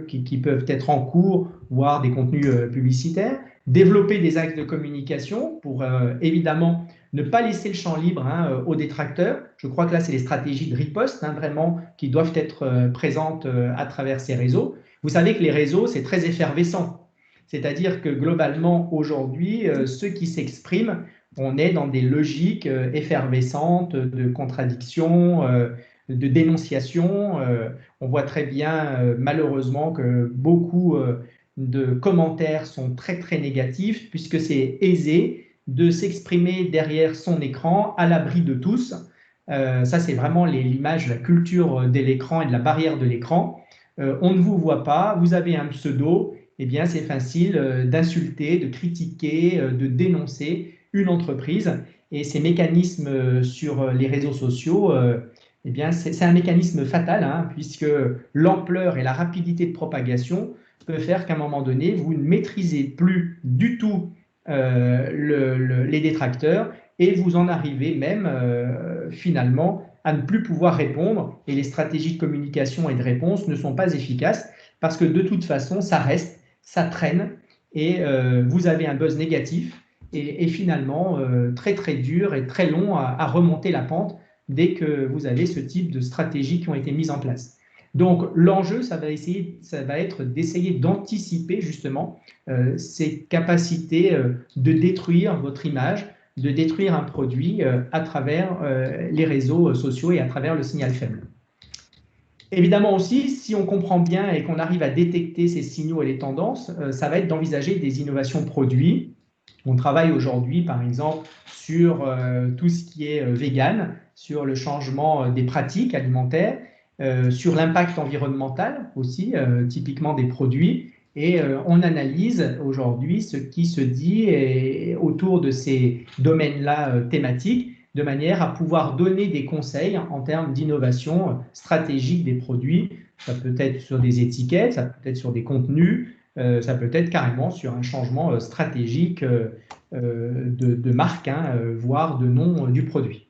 S4: qui peuvent être en cours, voire des contenus publicitaires. Développer des axes de communication pour évidemment ne pas laisser le champ libre hein, aux détracteurs. Je crois que là, c'est les stratégies de riposte hein, vraiment qui doivent être présentes à travers ces réseaux. Vous savez que les réseaux, c'est très effervescent. C'est-à-dire que globalement, aujourd'hui, ceux qui s'expriment, on est dans des logiques effervescentes de contradiction, de dénonciation. On voit très bien, malheureusement, que beaucoup de commentaires sont très très négatifs puisque c'est aisé de s'exprimer derrière son écran à l'abri de tous. Ça c'est vraiment l'image, la culture de l'écran et de la barrière de l'écran. On ne vous voit pas, vous avez un pseudo, eh bien c'est facile d'insulter, de critiquer, de dénoncer une entreprise et ces mécanismes sur les réseaux sociaux, eh bien c'est un mécanisme fatal hein, puisque l'ampleur et la rapidité de propagation peut faire qu'à un moment donné, vous ne maîtrisez plus du tout les détracteurs et vous en arrivez même finalement à ne plus pouvoir répondre et les stratégies de communication et de réponse ne sont pas efficaces parce que de toute façon, ça reste, ça traîne et vous avez un buzz négatif et finalement très très dur et très long à remonter la pente dès que vous avez ce type de stratégies qui ont été mises en place. Donc, l'enjeu, ça va être d'essayer d'anticiper justement ces capacités de détruire votre image, de détruire un produit à travers les réseaux sociaux et à travers le signal faible. Évidemment aussi, si on comprend bien et qu'on arrive à détecter ces signaux et les tendances, ça va être d'envisager des innovations produits. On travaille aujourd'hui, par exemple, sur tout ce qui est vegan, sur le changement des pratiques alimentaires, sur l'impact environnemental aussi, typiquement des produits. Et on analyse aujourd'hui ce qui se dit autour de ces domaines-là thématiques, de manière à pouvoir donner des conseils en termes d'innovation stratégique des produits. Ça peut être sur des étiquettes, ça peut être sur des contenus, ça peut être carrément sur un changement stratégique de marque, hein, voire de nom du produit.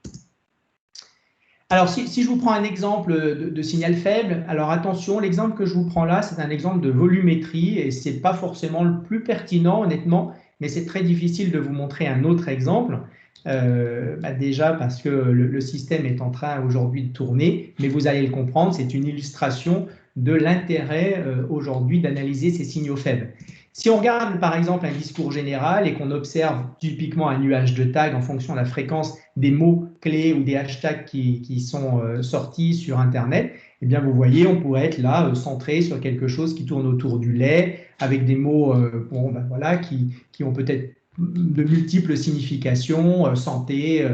S4: Alors, si je vous prends un exemple de signal faible, alors attention, l'exemple que je vous prends là, c'est un exemple de volumétrie et ce n'est pas forcément le plus pertinent, honnêtement, mais c'est très difficile de vous montrer un autre exemple. Déjà parce que le système est en train aujourd'hui de tourner, mais vous allez le comprendre, c'est une illustration de l'intérêt aujourd'hui d'analyser ces signaux faibles. Si on regarde par exemple un discours général et qu'on observe typiquement un nuage de tags en fonction de la fréquence des mots-clés ou des hashtags qui sont sortis sur Internet, eh bien vous voyez, on pourrait être là centré sur quelque chose qui tourne autour du lait, avec des mots voilà, qui ont peut-être de multiples significations, santé,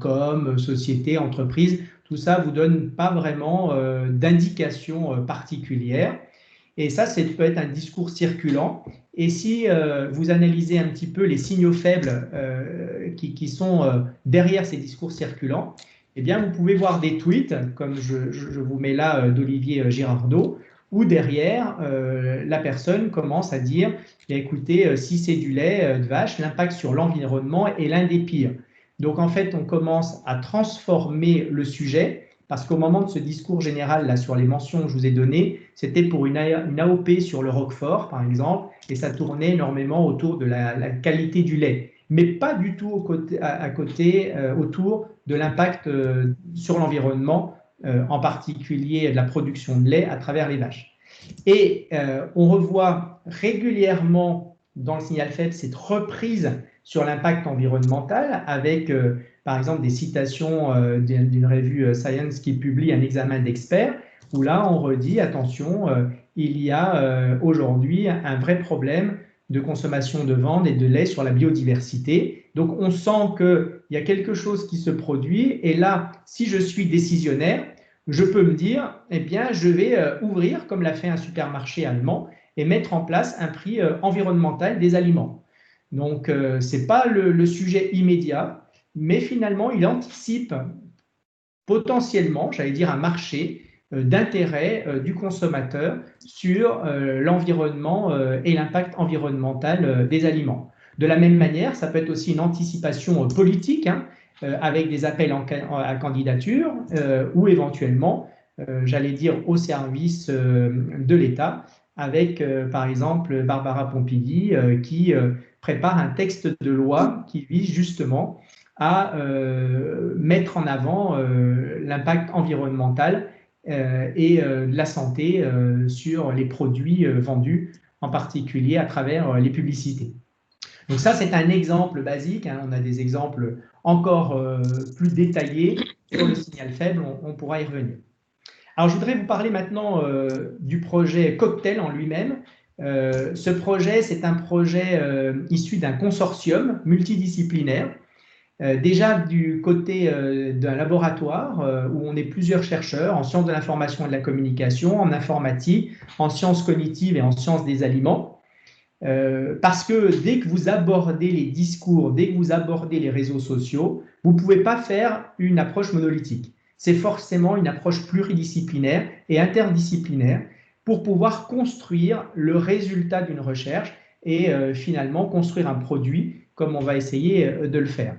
S4: com, société, entreprise. Tout ça ne vous donne pas vraiment d'indication particulière. Et ça peut être un discours circulant. Et si vous analysez un petit peu les signaux faibles qui sont derrière ces discours circulants, eh bien, vous pouvez voir des tweets, comme je vous mets là d'Olivier Girardot, où derrière, la personne commence à dire « écoutez, si c'est du lait de vache, l'impact sur l'environnement est l'un des pires ». Donc, en fait, on commence à transformer le sujet parce qu'au moment de ce discours général là, sur les mentions que je vous ai données, c'était pour une AOP sur le Roquefort, par exemple, et ça tournait énormément autour de la qualité du lait, mais pas du tout autour de l'impact sur l'environnement, en particulier de la production de lait à travers les vaches. Et on revoit régulièrement dans le signal faible cette reprise sur l'impact environnemental avec, par exemple, des citations d'une revue Science qui publie un examen d'experts où là, on redit, attention, il y a aujourd'hui un vrai problème de consommation de viande et de lait sur la biodiversité. Donc, on sent qu'il y a quelque chose qui se produit. Et là, si je suis décisionnaire, je peux me dire, eh bien, je vais ouvrir, comme l'a fait un supermarché allemand, et mettre en place un prix environnemental des aliments. Donc, ce n'est pas le sujet immédiat, mais finalement, il anticipe potentiellement, j'allais dire, un marché d'intérêt du consommateur sur l'environnement et l'impact environnemental des aliments. De la même manière, ça peut être aussi une anticipation politique, hein, avec des appels à candidature ou éventuellement, j'allais dire, au service de l'État, avec par exemple Barbara Pompili qui prépare un texte de loi qui vise justement à mettre en avant l'impact environnemental et de la santé sur les produits vendus, en particulier à travers les publicités. Donc ça, c'est un exemple basique, hein. On a des exemples encore plus détaillés sur le signal faible, on pourra y revenir. Alors, je voudrais vous parler maintenant du projet Cocktail en lui-même. Ce projet, c'est un projet issu d'un consortium multidisciplinaire. Déjà du côté d'un laboratoire où on est plusieurs chercheurs en sciences de l'information et de la communication, en informatique, en sciences cognitives et en sciences des aliments. Parce que dès que vous abordez les discours, dès que vous abordez les réseaux sociaux, vous ne pouvez pas faire une approche monolithique. C'est forcément une approche pluridisciplinaire et interdisciplinaire pour pouvoir construire le résultat d'une recherche et finalement construire un produit comme on va essayer de le faire.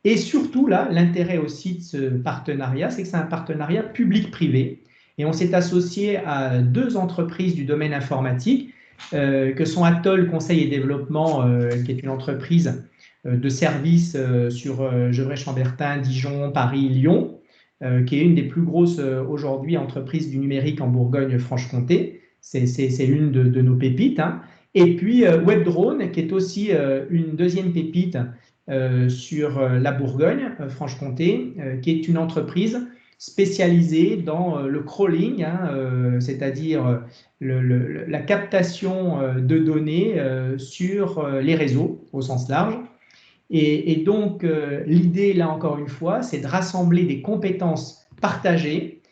S4: Et surtout, là, l'intérêt aussi de ce partenariat, c'est que c'est un partenariat public-privé. Et on s'est associé à 2 entreprises du domaine informatique, que sont Atoll Conseil et Développement, qui est une entreprise de services sur Gevrey-Chambertin, Dijon, Paris, Lyon, qui est une des plus grosses aujourd'hui entreprises du numérique en Bourgogne-Franche-Comté. C'est une de nos pépites, hein. Et puis WebDrone, qui est aussi une deuxième pépite sur la Bourgogne, Franche-Comté, qui est une entreprise spécialisée dans le crawling, hein, c'est-à-dire la captation de données sur les réseaux au sens large. Et donc, l'idée, là encore une fois, c'est de rassembler des compétences partagées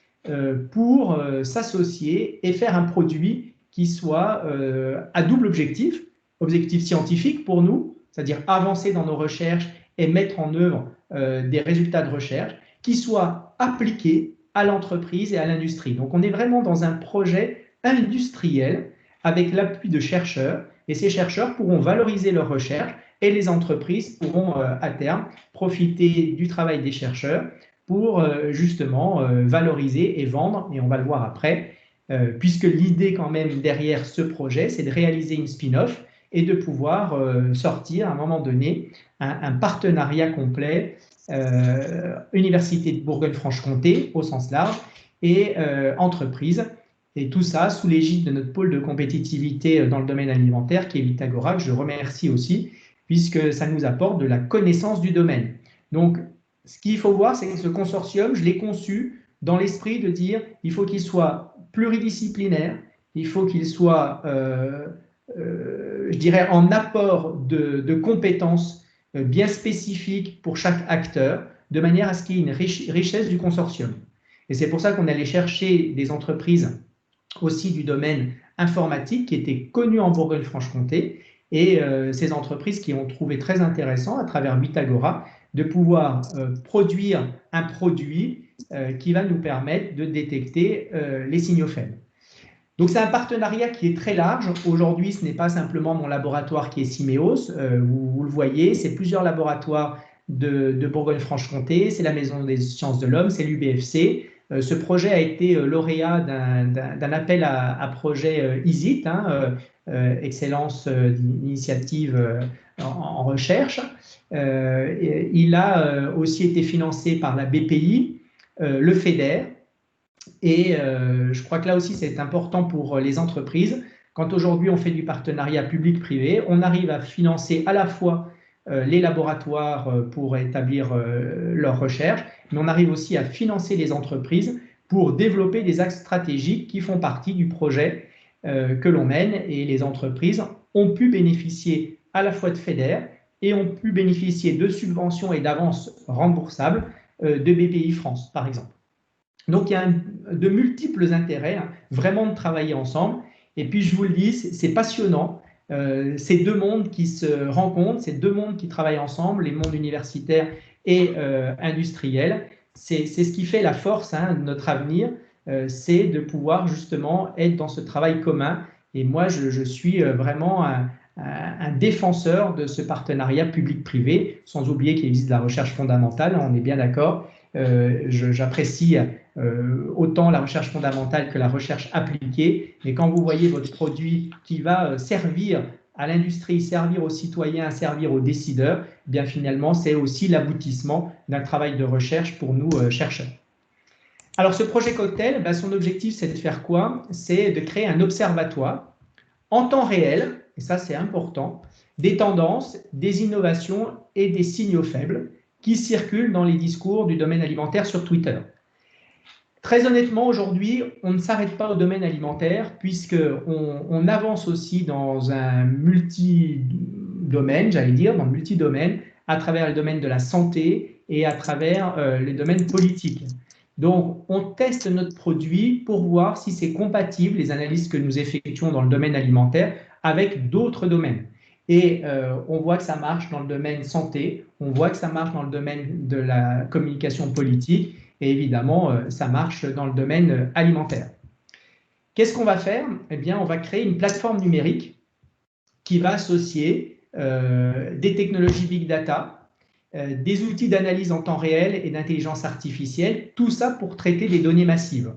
S4: pour s'associer et faire un produit qui soit à double objectif, objectif scientifique pour nous, c'est-à-dire avancer dans nos recherches et mettre en œuvre des résultats de recherche qui soient appliqués à l'entreprise et à l'industrie. Donc, on est vraiment dans un projet industriel avec l'appui de chercheurs, et ces chercheurs pourront valoriser leurs recherches et les entreprises pourront à terme profiter du travail des chercheurs pour justement valoriser et vendre, et on va le voir après, puisque l'idée quand même derrière ce projet, c'est de réaliser une spin-off et de pouvoir sortir à un moment donné un partenariat complet Université de Bourgogne-Franche-Comté au sens large et entreprise, et tout ça sous l'égide de notre pôle de compétitivité dans le domaine alimentaire qui est Vitagora, que je remercie aussi, puisque ça nous apporte de la connaissance du domaine. Donc, ce qu'il faut voir, c'est que ce consortium, je l'ai conçu dans l'esprit de dire il faut qu'il soit pluridisciplinaire, il faut qu'il soit, je dirais, en apport de compétences bien spécifiques pour chaque acteur, de manière à ce qu'il y ait une richesse du consortium. Et c'est pour ça qu'on allait chercher des entreprises aussi du domaine informatique qui étaient connues en Bourgogne-Franche-Comté, et ces entreprises qui ont trouvé très intéressant à travers Vitagora de pouvoir produire un produit qui va nous permettre de détecter les signaux faibles. Donc c'est un partenariat qui est très large. Aujourd'hui, ce n'est pas simplement mon laboratoire qui est Syméos, vous le voyez, c'est plusieurs laboratoires de Bourgogne-Franche-Comté, c'est la Maison des Sciences de l'Homme, c'est l'UBFC. Ce projet a été lauréat d'un appel à projet ISIT, hein, Excellence d'initiative en recherche. Il a aussi été financé par la BPI, le FEDER, et je crois que là aussi c'est important pour les entreprises. quand aujourd'hui on fait du partenariat public-privé, on arrive à financer à la fois les laboratoires pour établir leurs recherches, mais on arrive aussi à financer les entreprises pour développer des axes stratégiques qui font partie du projet que l'on mène, et les entreprises ont pu bénéficier à la fois de FEDER et ont pu bénéficier de subventions et d'avances remboursables de BPI France, par exemple. Donc, il y a de multiples intérêts, vraiment de travailler ensemble. Et puis, je vous le dis, c'est passionnant. Ces deux mondes qui se rencontrent, ces deux mondes qui travaillent ensemble, les mondes universitaires et industriels, c'est ce qui fait la force de notre avenir, c'est de pouvoir justement être dans ce travail commun. Et moi, je suis vraiment un défenseur de ce partenariat public-privé, sans oublier qu'il existe de la recherche fondamentale, on est bien d'accord. J'apprécie autant la recherche fondamentale que la recherche appliquée. Et quand vous voyez votre produit qui va servir à l'industrie, servir aux citoyens, servir aux décideurs, eh bien finalement, c'est aussi l'aboutissement d'un travail de recherche pour nous, chercheurs. Alors, ce projet Cocktail, son objectif, c'est de faire quoi? C'est de créer un observatoire en temps réel, et ça, c'est important, des tendances, des innovations et des signaux faibles qui circulent dans les discours du domaine alimentaire sur Twitter. Très honnêtement, aujourd'hui, on ne s'arrête pas au domaine alimentaire puisqu'on avance aussi dans un multi-domaine, j'allais dire, dans le multi-domaine, à travers le domaine de la santé et à travers les domaines politiques. Donc, on teste notre produit pour voir si c'est compatible, les analyses que nous effectuons dans le domaine alimentaire, avec d'autres domaines. Et on voit que ça marche dans le domaine santé, on voit que ça marche dans le domaine de la communication politique, et évidemment, ça marche dans le domaine alimentaire. Qu'est-ce qu'on va faire? Eh bien, on va créer une plateforme numérique qui va associer des technologies Big Data, des outils d'analyse en temps réel et d'intelligence artificielle, tout ça pour traiter des données massives.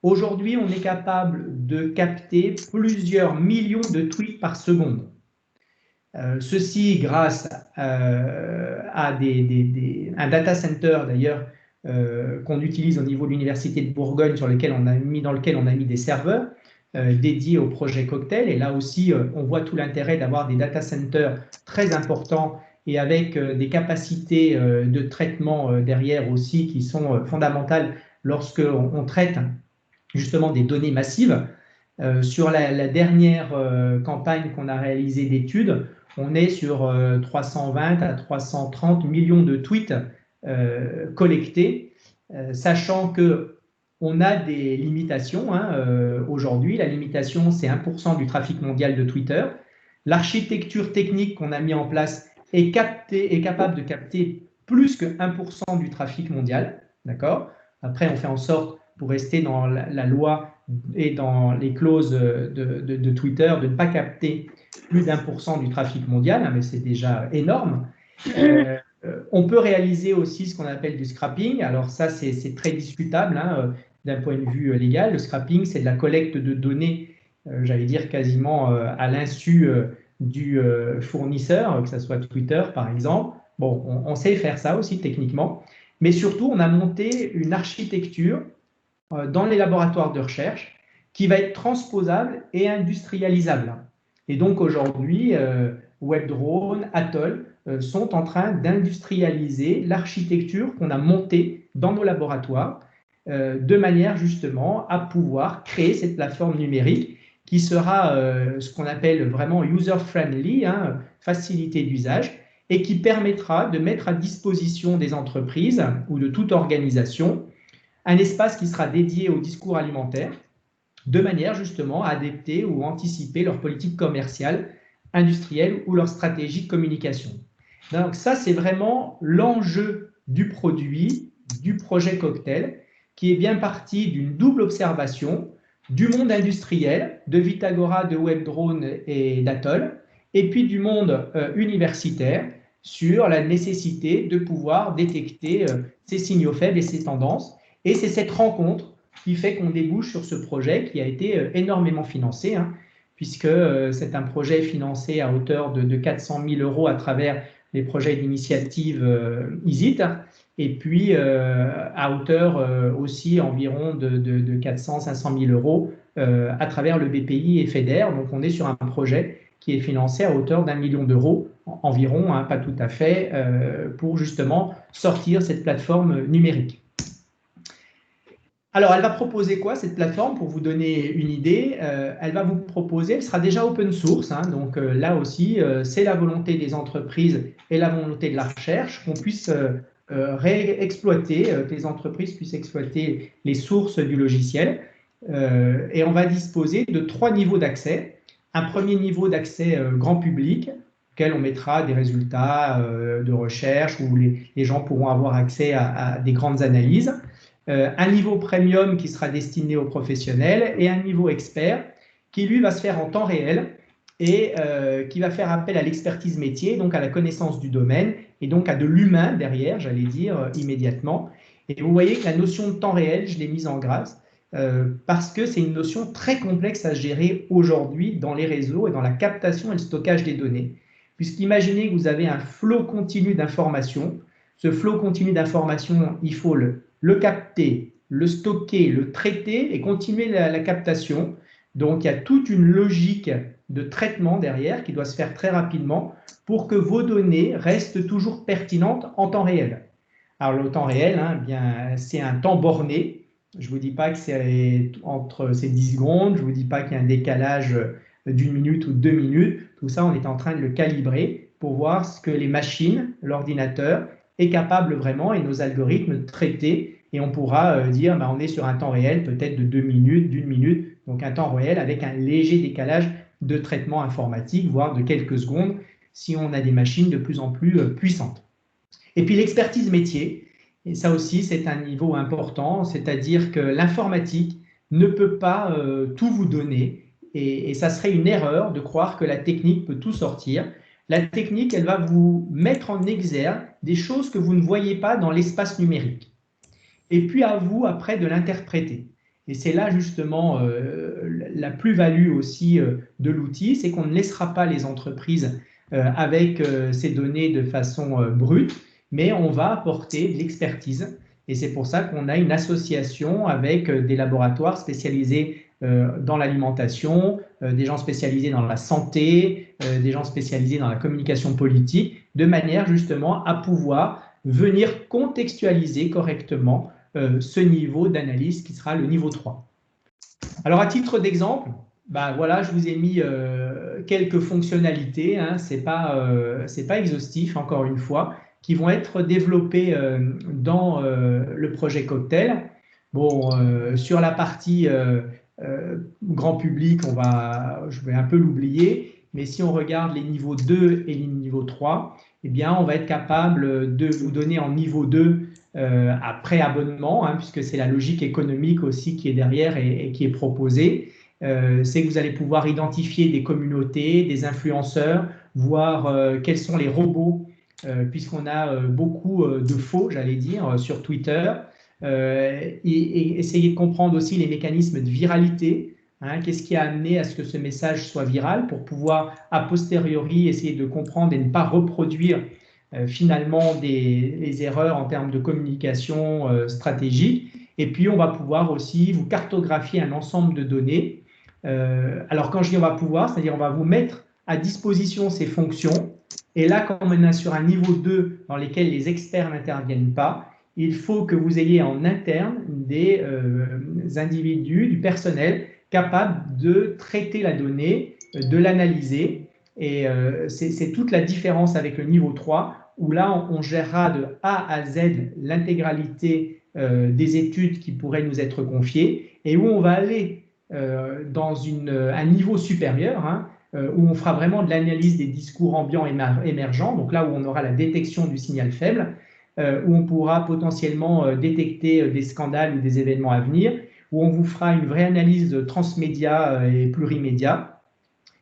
S4: Aujourd'hui, on est capable de capter plusieurs millions de tweets par seconde. Ceci grâce à un data center d'ailleurs qu'on utilise au niveau de l'Université de Bourgogne dans lequel on a mis des serveurs dédiés au projet Cocktail. Et là aussi, on voit tout l'intérêt d'avoir des data centers très importants et avec des capacités de traitement derrière aussi qui sont fondamentales lorsqu'on traite justement des données massives. Sur la dernière campagne qu'on a réalisée d'études, on est sur 320 à 330 millions de tweets collectés, sachant qu'on a des limitations. Aujourd'hui, la limitation, c'est 1% du trafic mondial de Twitter. L'architecture technique qu'on a mis en place est capable de capter plus que 1% du trafic mondial. D'accord ? Après, on fait en sorte, pour rester dans la loi et dans les clauses de Twitter, de ne pas capter plus d'1% du trafic mondial, mais c'est déjà énorme. On peut réaliser aussi ce qu'on appelle du scrapping. Alors ça, c'est très discutable d'un point de vue légal. Le scrapping, c'est de la collecte de données, j'allais dire quasiment à l'insu du fournisseur, que ce soit Twitter par exemple. Bon, on sait faire ça aussi techniquement, mais surtout, on a monté une architecture dans les laboratoires de recherche qui va être transposable et industrialisable. Et donc aujourd'hui, WebDrone, Atoll sont en train d'industrialiser l'architecture qu'on a montée dans nos laboratoires de manière justement à pouvoir créer cette plateforme numérique qui sera ce qu'on appelle vraiment user-friendly, facilité d'usage, et qui permettra de mettre à disposition des entreprises ou de toute organisation un espace qui sera dédié au discours alimentaire, de manière justement à adapter ou anticiper leur politique commerciale, industrielle ou leur stratégie de communication. Donc ça, c'est vraiment l'enjeu du produit, du projet Cocktail, qui est bien parti d'une double observation du monde industriel, de Vitagora, de WebDrone et d'Atoll, et puis du monde universitaire sur la nécessité de pouvoir détecter ces signaux faibles et ces tendances. Et c'est cette rencontre qui fait qu'on débouche sur ce projet qui a été énormément financé, puisque c'est un projet financé à hauteur de 400 000 € à travers les projets d'initiative ISIT, et puis à hauteur aussi environ de 400 000 à 500 000 € à travers le BPI et FEDER. Donc, on est sur un projet qui est financé à hauteur d'1 million d'euros environ, hein, pas tout à fait, pour justement sortir cette plateforme numérique. Alors, elle va proposer quoi, cette plateforme? Pour vous donner une idée, elle va vous proposer, elle sera déjà open source, hein, donc là aussi, c'est la volonté des entreprises et la volonté de la recherche qu'on puisse réexploiter, que les entreprises puissent exploiter les sources du logiciel. Et on va disposer de 3 niveaux d'accès. Un premier niveau d'accès grand public, auquel on mettra des résultats de recherche où les gens pourront avoir accès à des grandes analyses. Un niveau premium qui sera destiné aux professionnels et un niveau expert qui, lui, va se faire en temps réel et qui va faire appel à l'expertise métier, donc à la connaissance du domaine et donc à de l'humain derrière, j'allais dire, immédiatement. Et vous voyez que la notion de temps réel, je l'ai mise en grâce parce que c'est une notion très complexe à gérer aujourd'hui dans les réseaux et dans la captation et le stockage des données. Puisqu'imaginez que vous avez un flot continu d'informations. Ce flot continu d'informations, il faut le capter, le stocker, le traiter et continuer la captation. Donc, il y a toute une logique de traitement derrière qui doit se faire très rapidement pour que vos données restent toujours pertinentes en temps réel. Alors, le temps réel, hein, bien, c'est un temps borné. Je ne vous dis pas que c'est entre ces 10 secondes, je ne vous dis pas qu'il y a un décalage d'1 minute ou 2 minutes. Tout ça, on est en train de le calibrer pour voir ce que les machines, l'ordinateur, est capable vraiment et nos algorithmes de traiter. Et on pourra dire, on est sur un temps réel peut-être de 2 minutes, d'1 minute, donc un temps réel avec un léger décalage de traitement informatique, voire de quelques secondes, si on a des machines de plus en plus puissantes. Et puis l'expertise métier, et ça aussi c'est un niveau important, c'est-à-dire que l'informatique ne peut pas tout vous donner, et ça serait une erreur de croire que la technique peut tout sortir. La technique, elle va vous mettre en exergue des choses que vous ne voyez pas dans l'espace numérique. Et puis à vous, après, de l'interpréter. Et c'est là justement la plus-value aussi de l'outil, c'est qu'on ne laissera pas les entreprises avec ces données de façon brute, mais on va apporter de l'expertise. Et c'est pour ça qu'on a une association avec des laboratoires spécialisés dans l'alimentation, des gens spécialisés dans la santé, des gens spécialisés dans la communication politique, de manière justement à pouvoir venir contextualiser correctement ce niveau d'analyse qui sera le niveau 3. Alors à titre d'exemple, voilà, je vous ai mis quelques fonctionnalités, hein, c'est pas exhaustif encore une fois, qui vont être développées dans le projet Cocktail. Bon, sur la partie grand public, je vais un peu l'oublier, mais si on regarde les niveaux 2 et les niveaux 3, eh bien, on va être capable de vous donner en niveau 2 à pré-abonnement, hein, puisque c'est la logique économique aussi qui est derrière et qui est proposée. C'est que vous allez pouvoir identifier des communautés, des influenceurs, voir quels sont les robots, puisqu'on a beaucoup de faux, j'allais dire, sur Twitter. Et essayer de comprendre aussi les mécanismes de viralité, hein, qu'est-ce qui a amené à ce que ce message soit viral pour pouvoir a posteriori essayer de comprendre et ne pas reproduire finalement les erreurs en termes de communication stratégique. Et puis on va pouvoir aussi vous cartographier un ensemble de données. Alors quand je dis on va pouvoir, c'est-à-dire on va vous mettre à disposition ces fonctions, et là comme on est sur un niveau 2 dans lequel les experts n'interviennent pas, il faut que vous ayez en interne des individus, du personnel capable de traiter la donnée, de l'analyser. Et c'est toute la différence avec le niveau 3, où là, on gérera de A à Z l'intégralité des études qui pourraient nous être confiées, et où on va aller dans un niveau supérieur, hein, où on fera vraiment de l'analyse des discours ambiants émergents, donc là où on aura la détection du signal faible, où on pourra potentiellement détecter des scandales ou des événements à venir, où on vous fera une vraie analyse transmédia et plurimédia,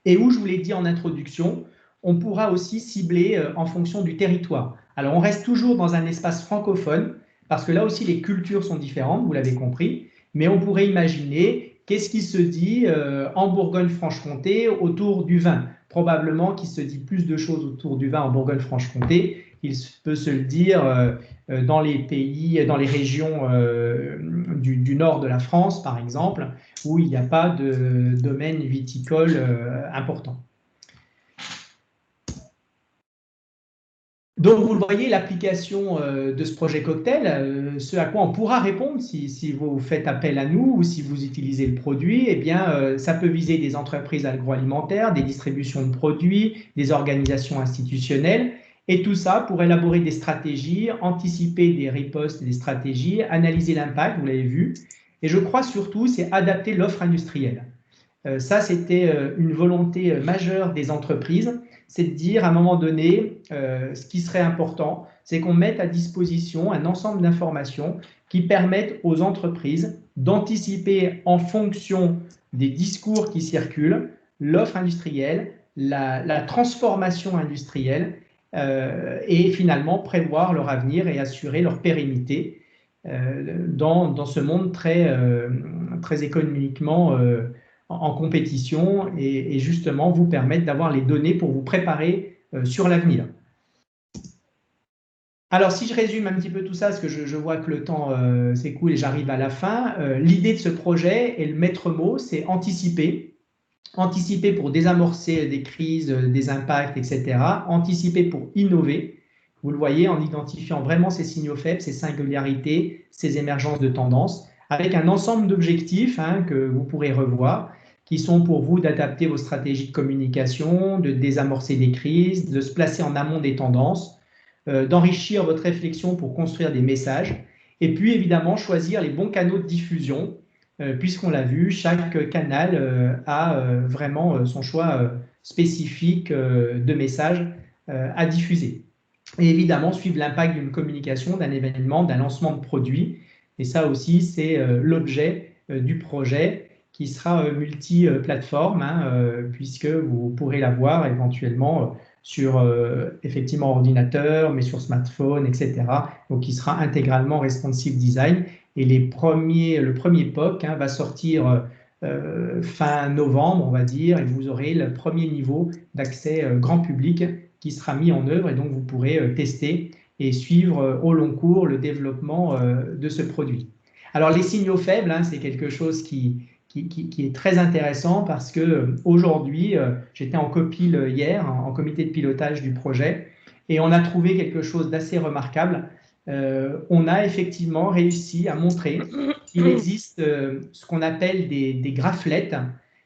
S4: et où, je vous l'ai dit en introduction, on pourra aussi cibler en fonction du territoire. Alors, on reste toujours dans un espace francophone, parce que là aussi, les cultures sont différentes, vous l'avez compris, mais on pourrait imaginer qu'est-ce qui se dit en Bourgogne-Franche-Comté autour du vin. Probablement qu'il se dit plus de choses autour du vin en Bourgogne-Franche-Comté il peut se le dire, dans les pays, dans les régions du nord de la France, par exemple, où il n'y a pas de domaine viticole important. Donc, vous le voyez, l'application de ce projet cocktail, ce à quoi on pourra répondre si vous faites appel à nous ou si vous utilisez le produit, eh bien, ça peut viser des entreprises agroalimentaires, des distributions de produits, des organisations institutionnelles, et tout ça pour élaborer des stratégies, anticiper des ripostes et des stratégies, analyser l'impact, vous l'avez vu, et je crois surtout, c'est adapter l'offre industrielle. Ça, c'était une volonté majeure des entreprises, c'est de dire à un moment donné, ce qui serait important, c'est qu'on mette à disposition un ensemble d'informations qui permettent aux entreprises d'anticiper en fonction des discours qui circulent, l'offre industrielle, la transformation industrielle, et finalement prévoir leur avenir et assurer leur pérennité dans ce monde très économiquement en compétition et justement vous permettre d'avoir les données pour vous préparer sur l'avenir. Alors, si je résume un petit peu tout ça, parce que je vois que le temps s'écoule et j'arrive à la fin, l'idée de ce projet et le maître mot, c'est anticiper. Anticiper pour désamorcer des crises, des impacts, etc. Anticiper pour innover. Vous le voyez, en identifiant vraiment ces signaux faibles, ces singularités, ces émergences de tendances, avec un ensemble d'objectifs que vous pourrez revoir, qui sont pour vous d'adapter vos stratégies de communication, de désamorcer des crises, de se placer en amont des tendances, d'enrichir votre réflexion pour construire des messages, et puis évidemment choisir les bons canaux de diffusion, puisqu'on l'a vu, chaque canal a vraiment son choix spécifique de messages à diffuser. Et évidemment, suivre l'impact d'une communication, d'un événement, d'un lancement de produit. Et ça aussi, c'est l'objet du projet qui sera multi-plateforme, puisque vous pourrez l'avoir éventuellement sur effectivement ordinateur, mais sur smartphone, etc. Donc, qui sera intégralement responsive design. Et le premier POC va sortir fin novembre, on va dire, et vous aurez le premier niveau d'accès grand public qui sera mis en œuvre, et donc vous pourrez tester et suivre au long cours le développement de ce produit. Alors, les signaux faibles, c'est quelque chose qui est très intéressant parce que aujourd'hui, j'étais en copil hier, en comité de pilotage du projet, et on a trouvé quelque chose d'assez remarquable. On a effectivement réussi à montrer qu'il existe ce qu'on appelle des graphlets,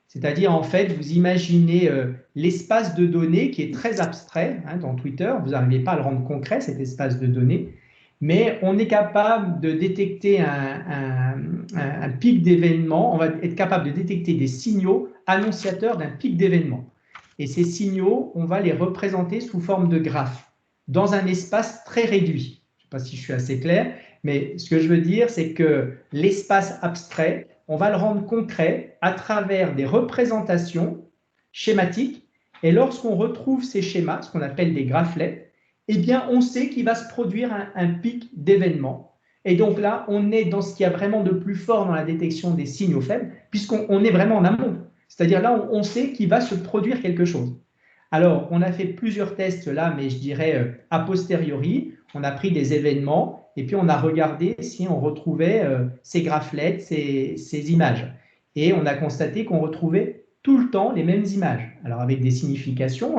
S4: c'est-à-dire en fait, vous imaginez l'espace de données qui est très abstrait dans Twitter, vous n'arrivez pas à le rendre concret, cet espace de données, mais on est capable de détecter un pic d'événements, on va être capable de détecter des signaux annonciateurs d'un pic d'événements. Et ces signaux, on va les représenter sous forme de graphes, dans un espace très réduit. Je ne sais pas si je suis assez clair, mais ce que je veux dire, c'est que l'espace abstrait, on va le rendre concret à travers des représentations schématiques. Et lorsqu'on retrouve ces schémas, ce qu'on appelle des graphlets, eh bien, on sait qu'il va se produire un pic d'événements. Et donc là, on est dans ce qu'il y a vraiment de plus fort dans la détection des signaux faibles, puisqu'on est vraiment en amont. C'est-à-dire là, on sait qu'il va se produire quelque chose. Alors, on a fait plusieurs tests là, mais je dirais a posteriori. On a pris des événements et puis on a regardé si on retrouvait ces graphlets, ces images. Et on a constaté qu'on retrouvait tout le temps les mêmes images. Alors, avec des significations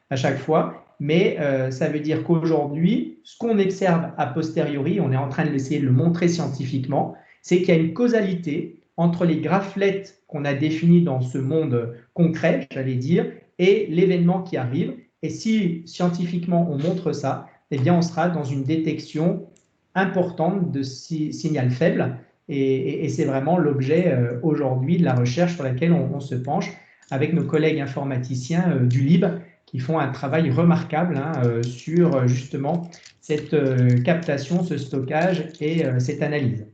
S4: à chaque fois, mais ça veut dire qu'aujourd'hui, ce qu'on observe a posteriori, on est en train d'essayer de le montrer scientifiquement, c'est qu'il y a une causalité entre les graphlets qu'on a définis dans ce monde concret, j'allais dire, et l'événement qui arrive. Et si scientifiquement on montre ça, eh bien on sera dans une détection importante de signal faible. Et c'est vraiment l'objet aujourd'hui de la recherche sur laquelle on se penche avec nos collègues informaticiens du LIB qui font un travail remarquable sur justement cette captation, ce stockage et cette analyse.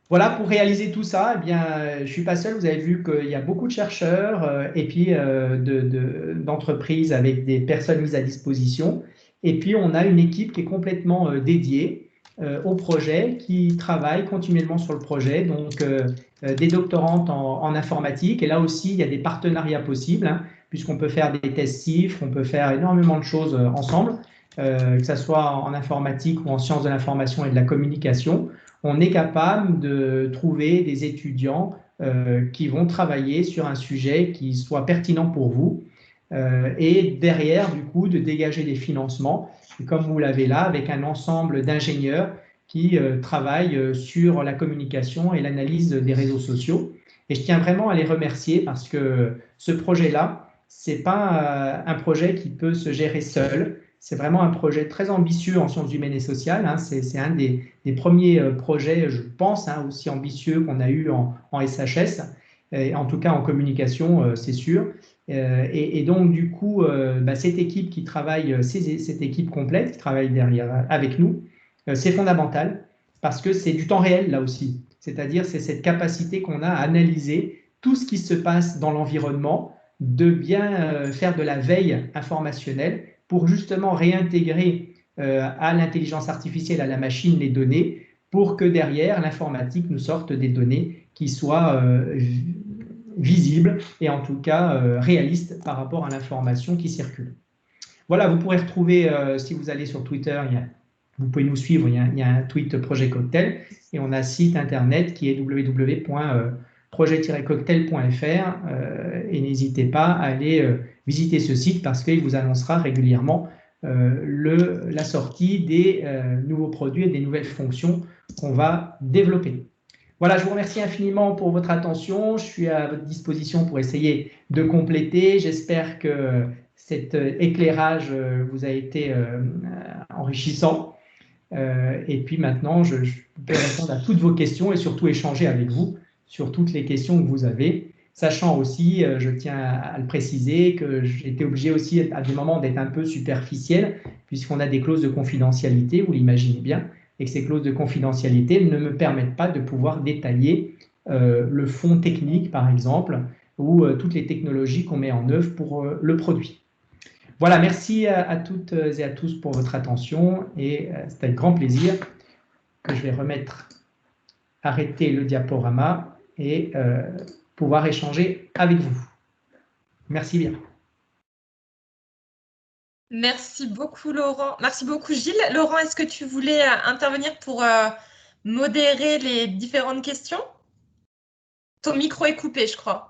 S4: Voilà, pour réaliser tout ça, eh bien, je ne suis pas seul, vous avez vu qu'il y a beaucoup de chercheurs et puis d'entreprises avec des personnes mises à disposition. Et puis, on a une équipe qui est complètement dédiée au projet, qui travaille continuellement sur le projet, donc des doctorantes en informatique. Et là aussi, il y a des partenariats possibles, puisqu'on peut faire des tests CIFRE, on peut faire énormément de choses ensemble. que ce soit en informatique ou en sciences de l'information et de la communication, on est capable de trouver des étudiants qui vont travailler sur un sujet qui soit pertinent pour vous et derrière, du coup, de dégager des financements, et comme vous l'avez là, avec un ensemble d'ingénieurs qui travaillent sur la communication et l'analyse des réseaux sociaux. Et je tiens vraiment à les remercier parce que ce projet-là, ce n'est pas un projet qui peut se gérer seul. C'est vraiment un projet très ambitieux en sciences humaines et sociales. Hein. C'est un des premiers projets, je pense, hein, aussi ambitieux qu'on a eu en SHS, et en tout cas en communication, c'est sûr. Et donc, du coup, cette équipe qui travaille, cette équipe complète qui travaille derrière avec nous, c'est fondamental parce que c'est du temps réel là aussi. C'est-à-dire, c'est cette capacité qu'on a à analyser tout ce qui se passe dans l'environnement, de bien faire de la veille informationnelle pour justement réintégrer à l'intelligence artificielle, à la machine, les données pour que derrière, l'informatique nous sorte des données qui soient visibles et en tout cas réalistes par rapport à l'information qui circule. Voilà, vous pourrez retrouver, si vous allez sur Twitter, vous pouvez nous suivre, il y a un tweet Projet Cocktail et on a un site internet qui est www.projet-cocktail.fr et n'hésitez pas à aller visiter ce site parce qu'il vous annoncera régulièrement la sortie des nouveaux produits et des nouvelles fonctions qu'on va développer. Voilà, je vous remercie infiniment pour votre attention. Je suis à votre disposition pour essayer de compléter. J'espère que cet éclairage vous a été enrichissant. Et puis maintenant, je peux répondre à toutes vos questions et surtout échanger avec vous sur toutes les questions que vous avez. Sachant aussi, je tiens à le préciser, que j'ai été obligé aussi à des moments d'être un peu superficiel, puisqu'on a des clauses de confidentialité, vous l'imaginez bien, et que ces clauses de confidentialité ne me permettent pas de pouvoir détailler le fond technique, par exemple, ou toutes les technologies qu'on met en œuvre pour le produit. Voilà, merci à toutes et à tous pour votre attention et c'est avec grand plaisir que je vais arrêter le diaporama et pouvoir échanger avec vous. Merci bien.
S2: Merci beaucoup, Laurent. Merci beaucoup, Gilles. Laurent, est-ce que tu voulais intervenir pour modérer les différentes questions? Ton micro est coupé, je crois.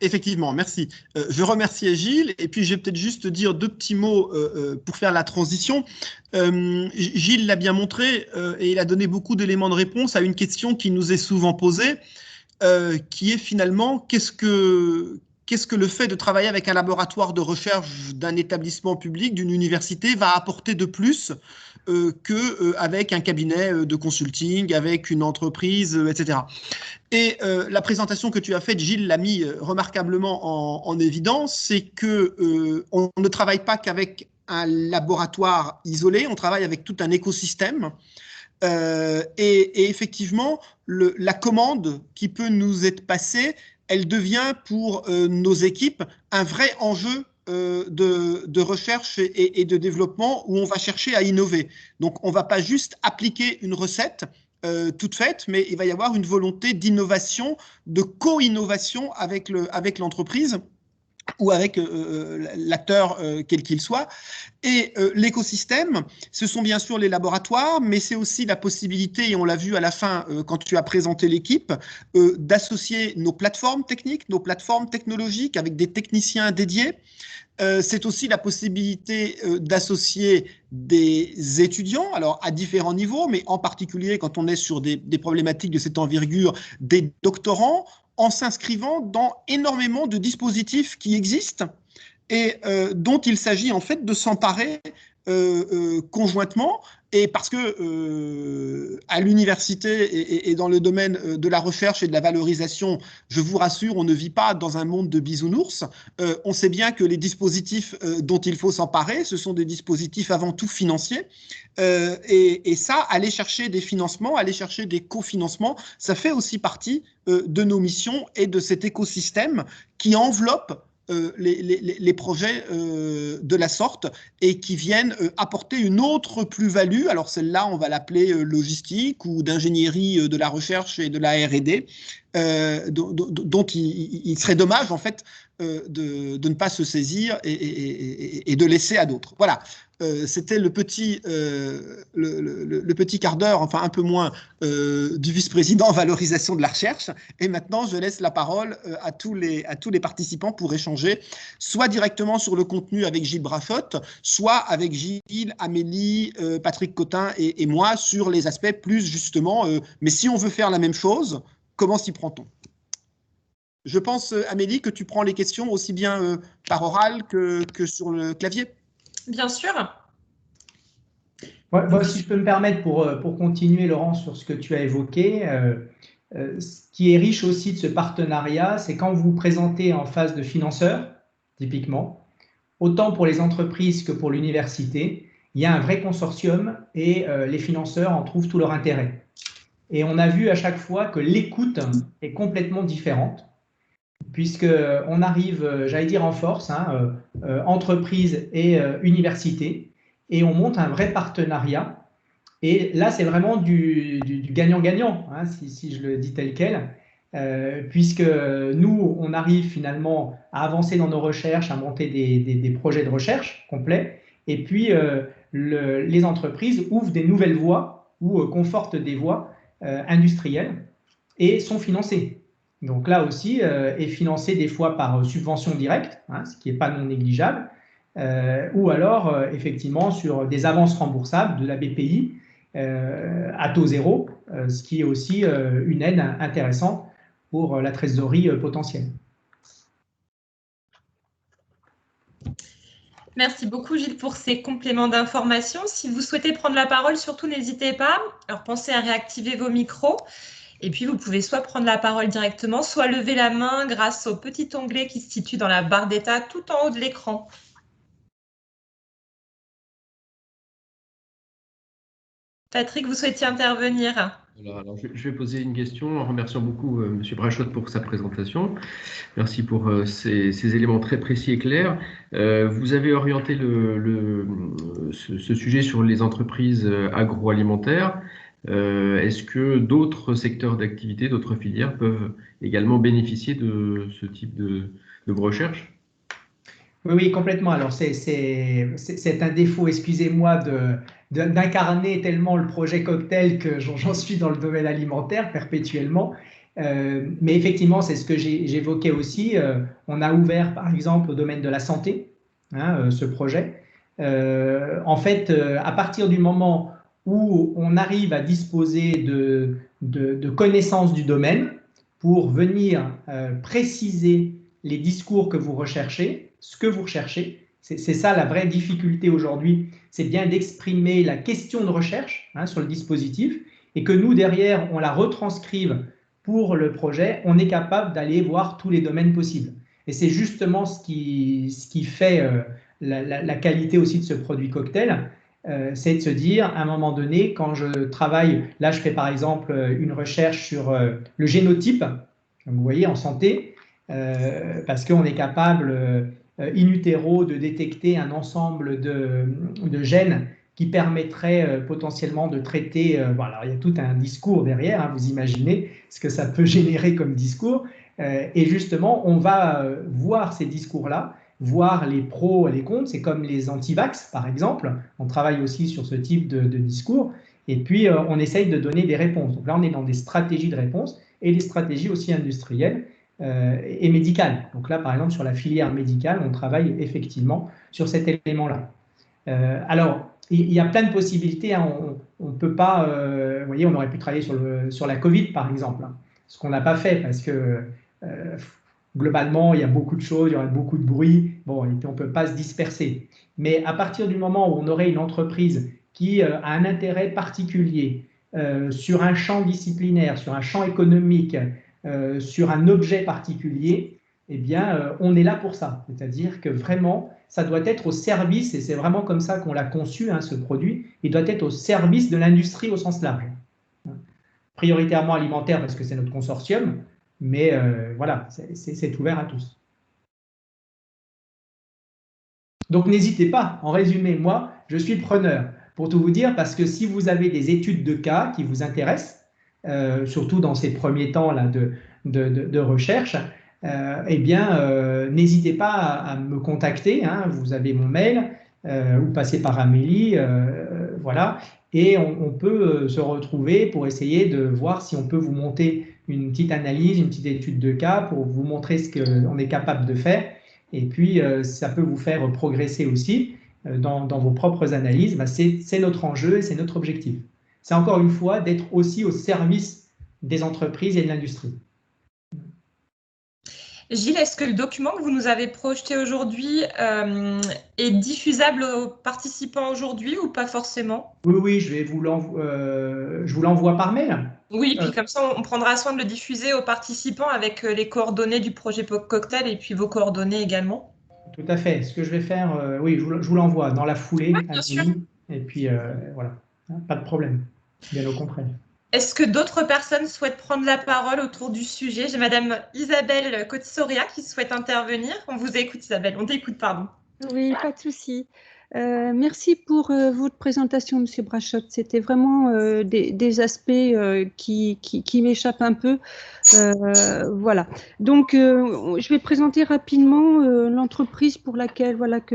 S1: Effectivement, merci. Je remercie Gilles et puis je vais peut-être juste dire deux petits mots pour faire la transition. Gilles l'a bien montré et il a donné beaucoup d'éléments de réponse à une question qui nous est souvent posée, qui est finalement qu'est-ce que le fait de travailler avec un laboratoire de recherche d'un établissement public, d'une université, va apporter de plus qu'avec un cabinet de consulting, avec une entreprise, etc. Et la présentation que tu as faite, Gilles l'a mis remarquablement en évidence, c'est qu'on ne travaille pas qu'avec un laboratoire isolé, on travaille avec tout un écosystème. Et effectivement, la commande qui peut nous être passée, elle devient pour nos équipes un vrai enjeu de recherche et de développement où on va chercher à innover. Donc, on ne va pas juste appliquer une recette toute faite, mais il va y avoir une volonté d'innovation, de co-innovation avec l'entreprise ou avec l'acteur quel qu'il soit. Et l'écosystème, ce sont bien sûr les laboratoires, mais c'est aussi la possibilité, et on l'a vu à la fin quand tu as présenté l'équipe, d'associer nos plateformes techniques, nos plateformes technologiques avec des techniciens dédiés. C'est aussi la possibilité d'associer des étudiants, alors à différents niveaux, mais en particulier quand on est sur des problématiques de cette envergure, des doctorants, en s'inscrivant dans énormément de dispositifs qui existent et dont il s'agit en fait de s'emparer conjointement. Et parce que à l'université et dans le domaine de la recherche et de la valorisation, je vous rassure, on ne vit pas dans un monde de bisounours. On sait bien que les dispositifs dont il faut s'emparer, ce sont des dispositifs avant tout financiers. Et ça, aller chercher des financements, aller chercher des cofinancements, ça fait aussi partie de nos missions et de cet écosystème qui enveloppe les projets de la sorte et qui viennent apporter une autre plus-value. Alors celle-là, on va l'appeler logistique ou d'ingénierie de la recherche et de la R&D, dont il serait dommage en fait de ne pas se saisir et de laisser à d'autres. Voilà. C'était le petit quart d'heure, enfin un peu moins, du vice-président valorisation de la recherche. Et maintenant, je laisse la parole à tous les participants pour échanger, soit directement sur le contenu avec Gilles Brachotte, soit avec Gilles, Amélie, Patrick Cotin et moi sur les aspects plus justement. Mais si on veut faire la même chose, comment s'y prend-on? Je pense, Amélie, que tu prends les questions aussi bien par oral que sur le clavier.
S2: Bien sûr.
S4: Moi, si je peux me permettre pour continuer, Laurent, sur ce que tu as évoqué, ce qui est riche aussi de ce partenariat, c'est quand vous vous présentez en face de financeurs, typiquement, autant pour les entreprises que pour l'université, il y a un vrai consortium et les financeurs en trouvent tout leur intérêt. Et on a vu à chaque fois que l'écoute est complètement différente, puisqu'on arrive, j'allais dire en force, entreprise et université, et on monte un vrai partenariat. Et là, c'est vraiment du gagnant-gagnant, si je le dis tel quel, puisque nous, on arrive finalement à avancer dans nos recherches, à monter des projets de recherche complets, et puis les entreprises ouvrent des nouvelles voies ou confortent des voies industrielles et sont financées. Donc là aussi, est financé des fois par subvention directe, ce qui n'est pas non négligeable, ou alors effectivement sur des avances remboursables de la BPI à taux zéro, ce qui est aussi une aide intéressante pour la trésorerie potentielle.
S2: Merci beaucoup Gilles pour ces compléments d'information. Si vous souhaitez prendre la parole, surtout n'hésitez pas. Alors pensez à réactiver vos micros. Et puis, vous pouvez soit prendre la parole directement, soit lever la main grâce au petit onglet qui se situe dans la barre d'état tout en haut de l'écran. Patrick, vous souhaitiez intervenir?
S3: Alors, je vais poser une question en remerciant beaucoup M. Brachotte pour sa présentation. Merci pour ces éléments très précis et clairs. Vous avez orienté ce sujet sur les entreprises agroalimentaires. Est-ce que d'autres secteurs d'activité, d'autres filières peuvent également bénéficier de ce type de recherche?
S4: Oui, complètement. Alors, c'est un défaut, excusez-moi, d'incarner tellement le projet cocktail que j'en suis dans le domaine alimentaire perpétuellement. Mais effectivement, c'est ce que j'évoquais aussi. On a ouvert, par exemple, au domaine de la santé, ce projet. En fait, à partir du moment où on arrive à disposer de connaissances du domaine pour venir préciser les discours que vous recherchez, ce que vous recherchez, c'est ça la vraie difficulté aujourd'hui, c'est bien d'exprimer la question de recherche sur le dispositif et que nous, derrière, on la retranscrive pour le projet, on est capable d'aller voir tous les domaines possibles. Et c'est justement ce qui fait la qualité aussi de ce produit cocktail, c'est de se dire, à un moment donné, quand je travaille, là je fais par exemple une recherche sur le génotype, comme vous voyez, en santé, parce qu'on est capable in utero de détecter un ensemble de gènes qui permettraient potentiellement de traiter, voilà, il y a tout un discours derrière, vous imaginez ce que ça peut générer comme discours, et justement on va voir ces discours-là, voir les pros et les contre, c'est comme les anti-vax par exemple, on travaille aussi sur ce type de discours, et puis on essaye de donner des réponses. Donc là on est dans des stratégies de réponse et des stratégies aussi industrielles et médicales. Donc là par exemple sur la filière médicale, on travaille effectivement sur cet élément-là. Alors il y a plein de possibilités, on ne peut pas, vous voyez, on aurait pu travailler sur la Covid par exemple, ce qu'on n'a pas fait parce que globalement, il y a beaucoup de choses, il y aurait beaucoup de bruit, bon, et puis on ne peut pas se disperser. Mais à partir du moment où on aurait une entreprise qui a un intérêt particulier sur un champ disciplinaire, sur un champ économique, sur un objet particulier, eh bien, on est là pour ça. C'est-à-dire que vraiment, ça doit être au service, et c'est vraiment comme ça qu'on l'a conçu, ce produit, il doit être au service de l'industrie au sens large. Prioritairement alimentaire parce que c'est notre consortium, mais voilà, c'est ouvert à tous. Donc n'hésitez pas, en résumé, moi, je suis preneur, pour tout vous dire, parce que si vous avez des études de cas qui vous intéressent, surtout dans ces premiers temps là, de recherche, eh bien, n'hésitez pas à me contacter, hein, vous avez mon mail, ou passer par Amélie, voilà, et on peut se retrouver pour essayer de voir si on peut vous monter une petite analyse, une petite étude de cas pour vous montrer ce qu'on est capable de faire. Et puis, ça peut vous faire progresser aussi dans vos propres analyses. Bah, c'est notre enjeu et c'est notre objectif. C'est encore une fois d'être aussi au service des entreprises et de l'industrie.
S2: Gilles, est-ce que le document que vous nous avez projeté aujourd'hui est diffusable aux participants aujourd'hui ou pas forcément?
S4: Oui, je vous l'envoie par mail.
S2: Oui, puis comme ça, on prendra soin de le diffuser aux participants avec les coordonnées du projet Cocktail et puis vos coordonnées également.
S4: Tout à fait. Ce que je vais faire, oui, je vous l'envoie dans la foulée.
S2: Oui, bien sûr.
S4: Et puis, voilà, pas de problème. Bien au contraire.
S2: Est-ce que d'autres personnes souhaitent prendre la parole autour du sujet? J'ai Madame Isabelle Cotissoria qui souhaite intervenir. On vous écoute, Isabelle. On t'écoute, pardon.
S5: Oui, pas de souci. Merci pour votre présentation, Monsieur Brachot. C'était vraiment des aspects qui m'échappent un peu. Voilà. Donc, je vais présenter rapidement l'entreprise pour laquelle, voilà, que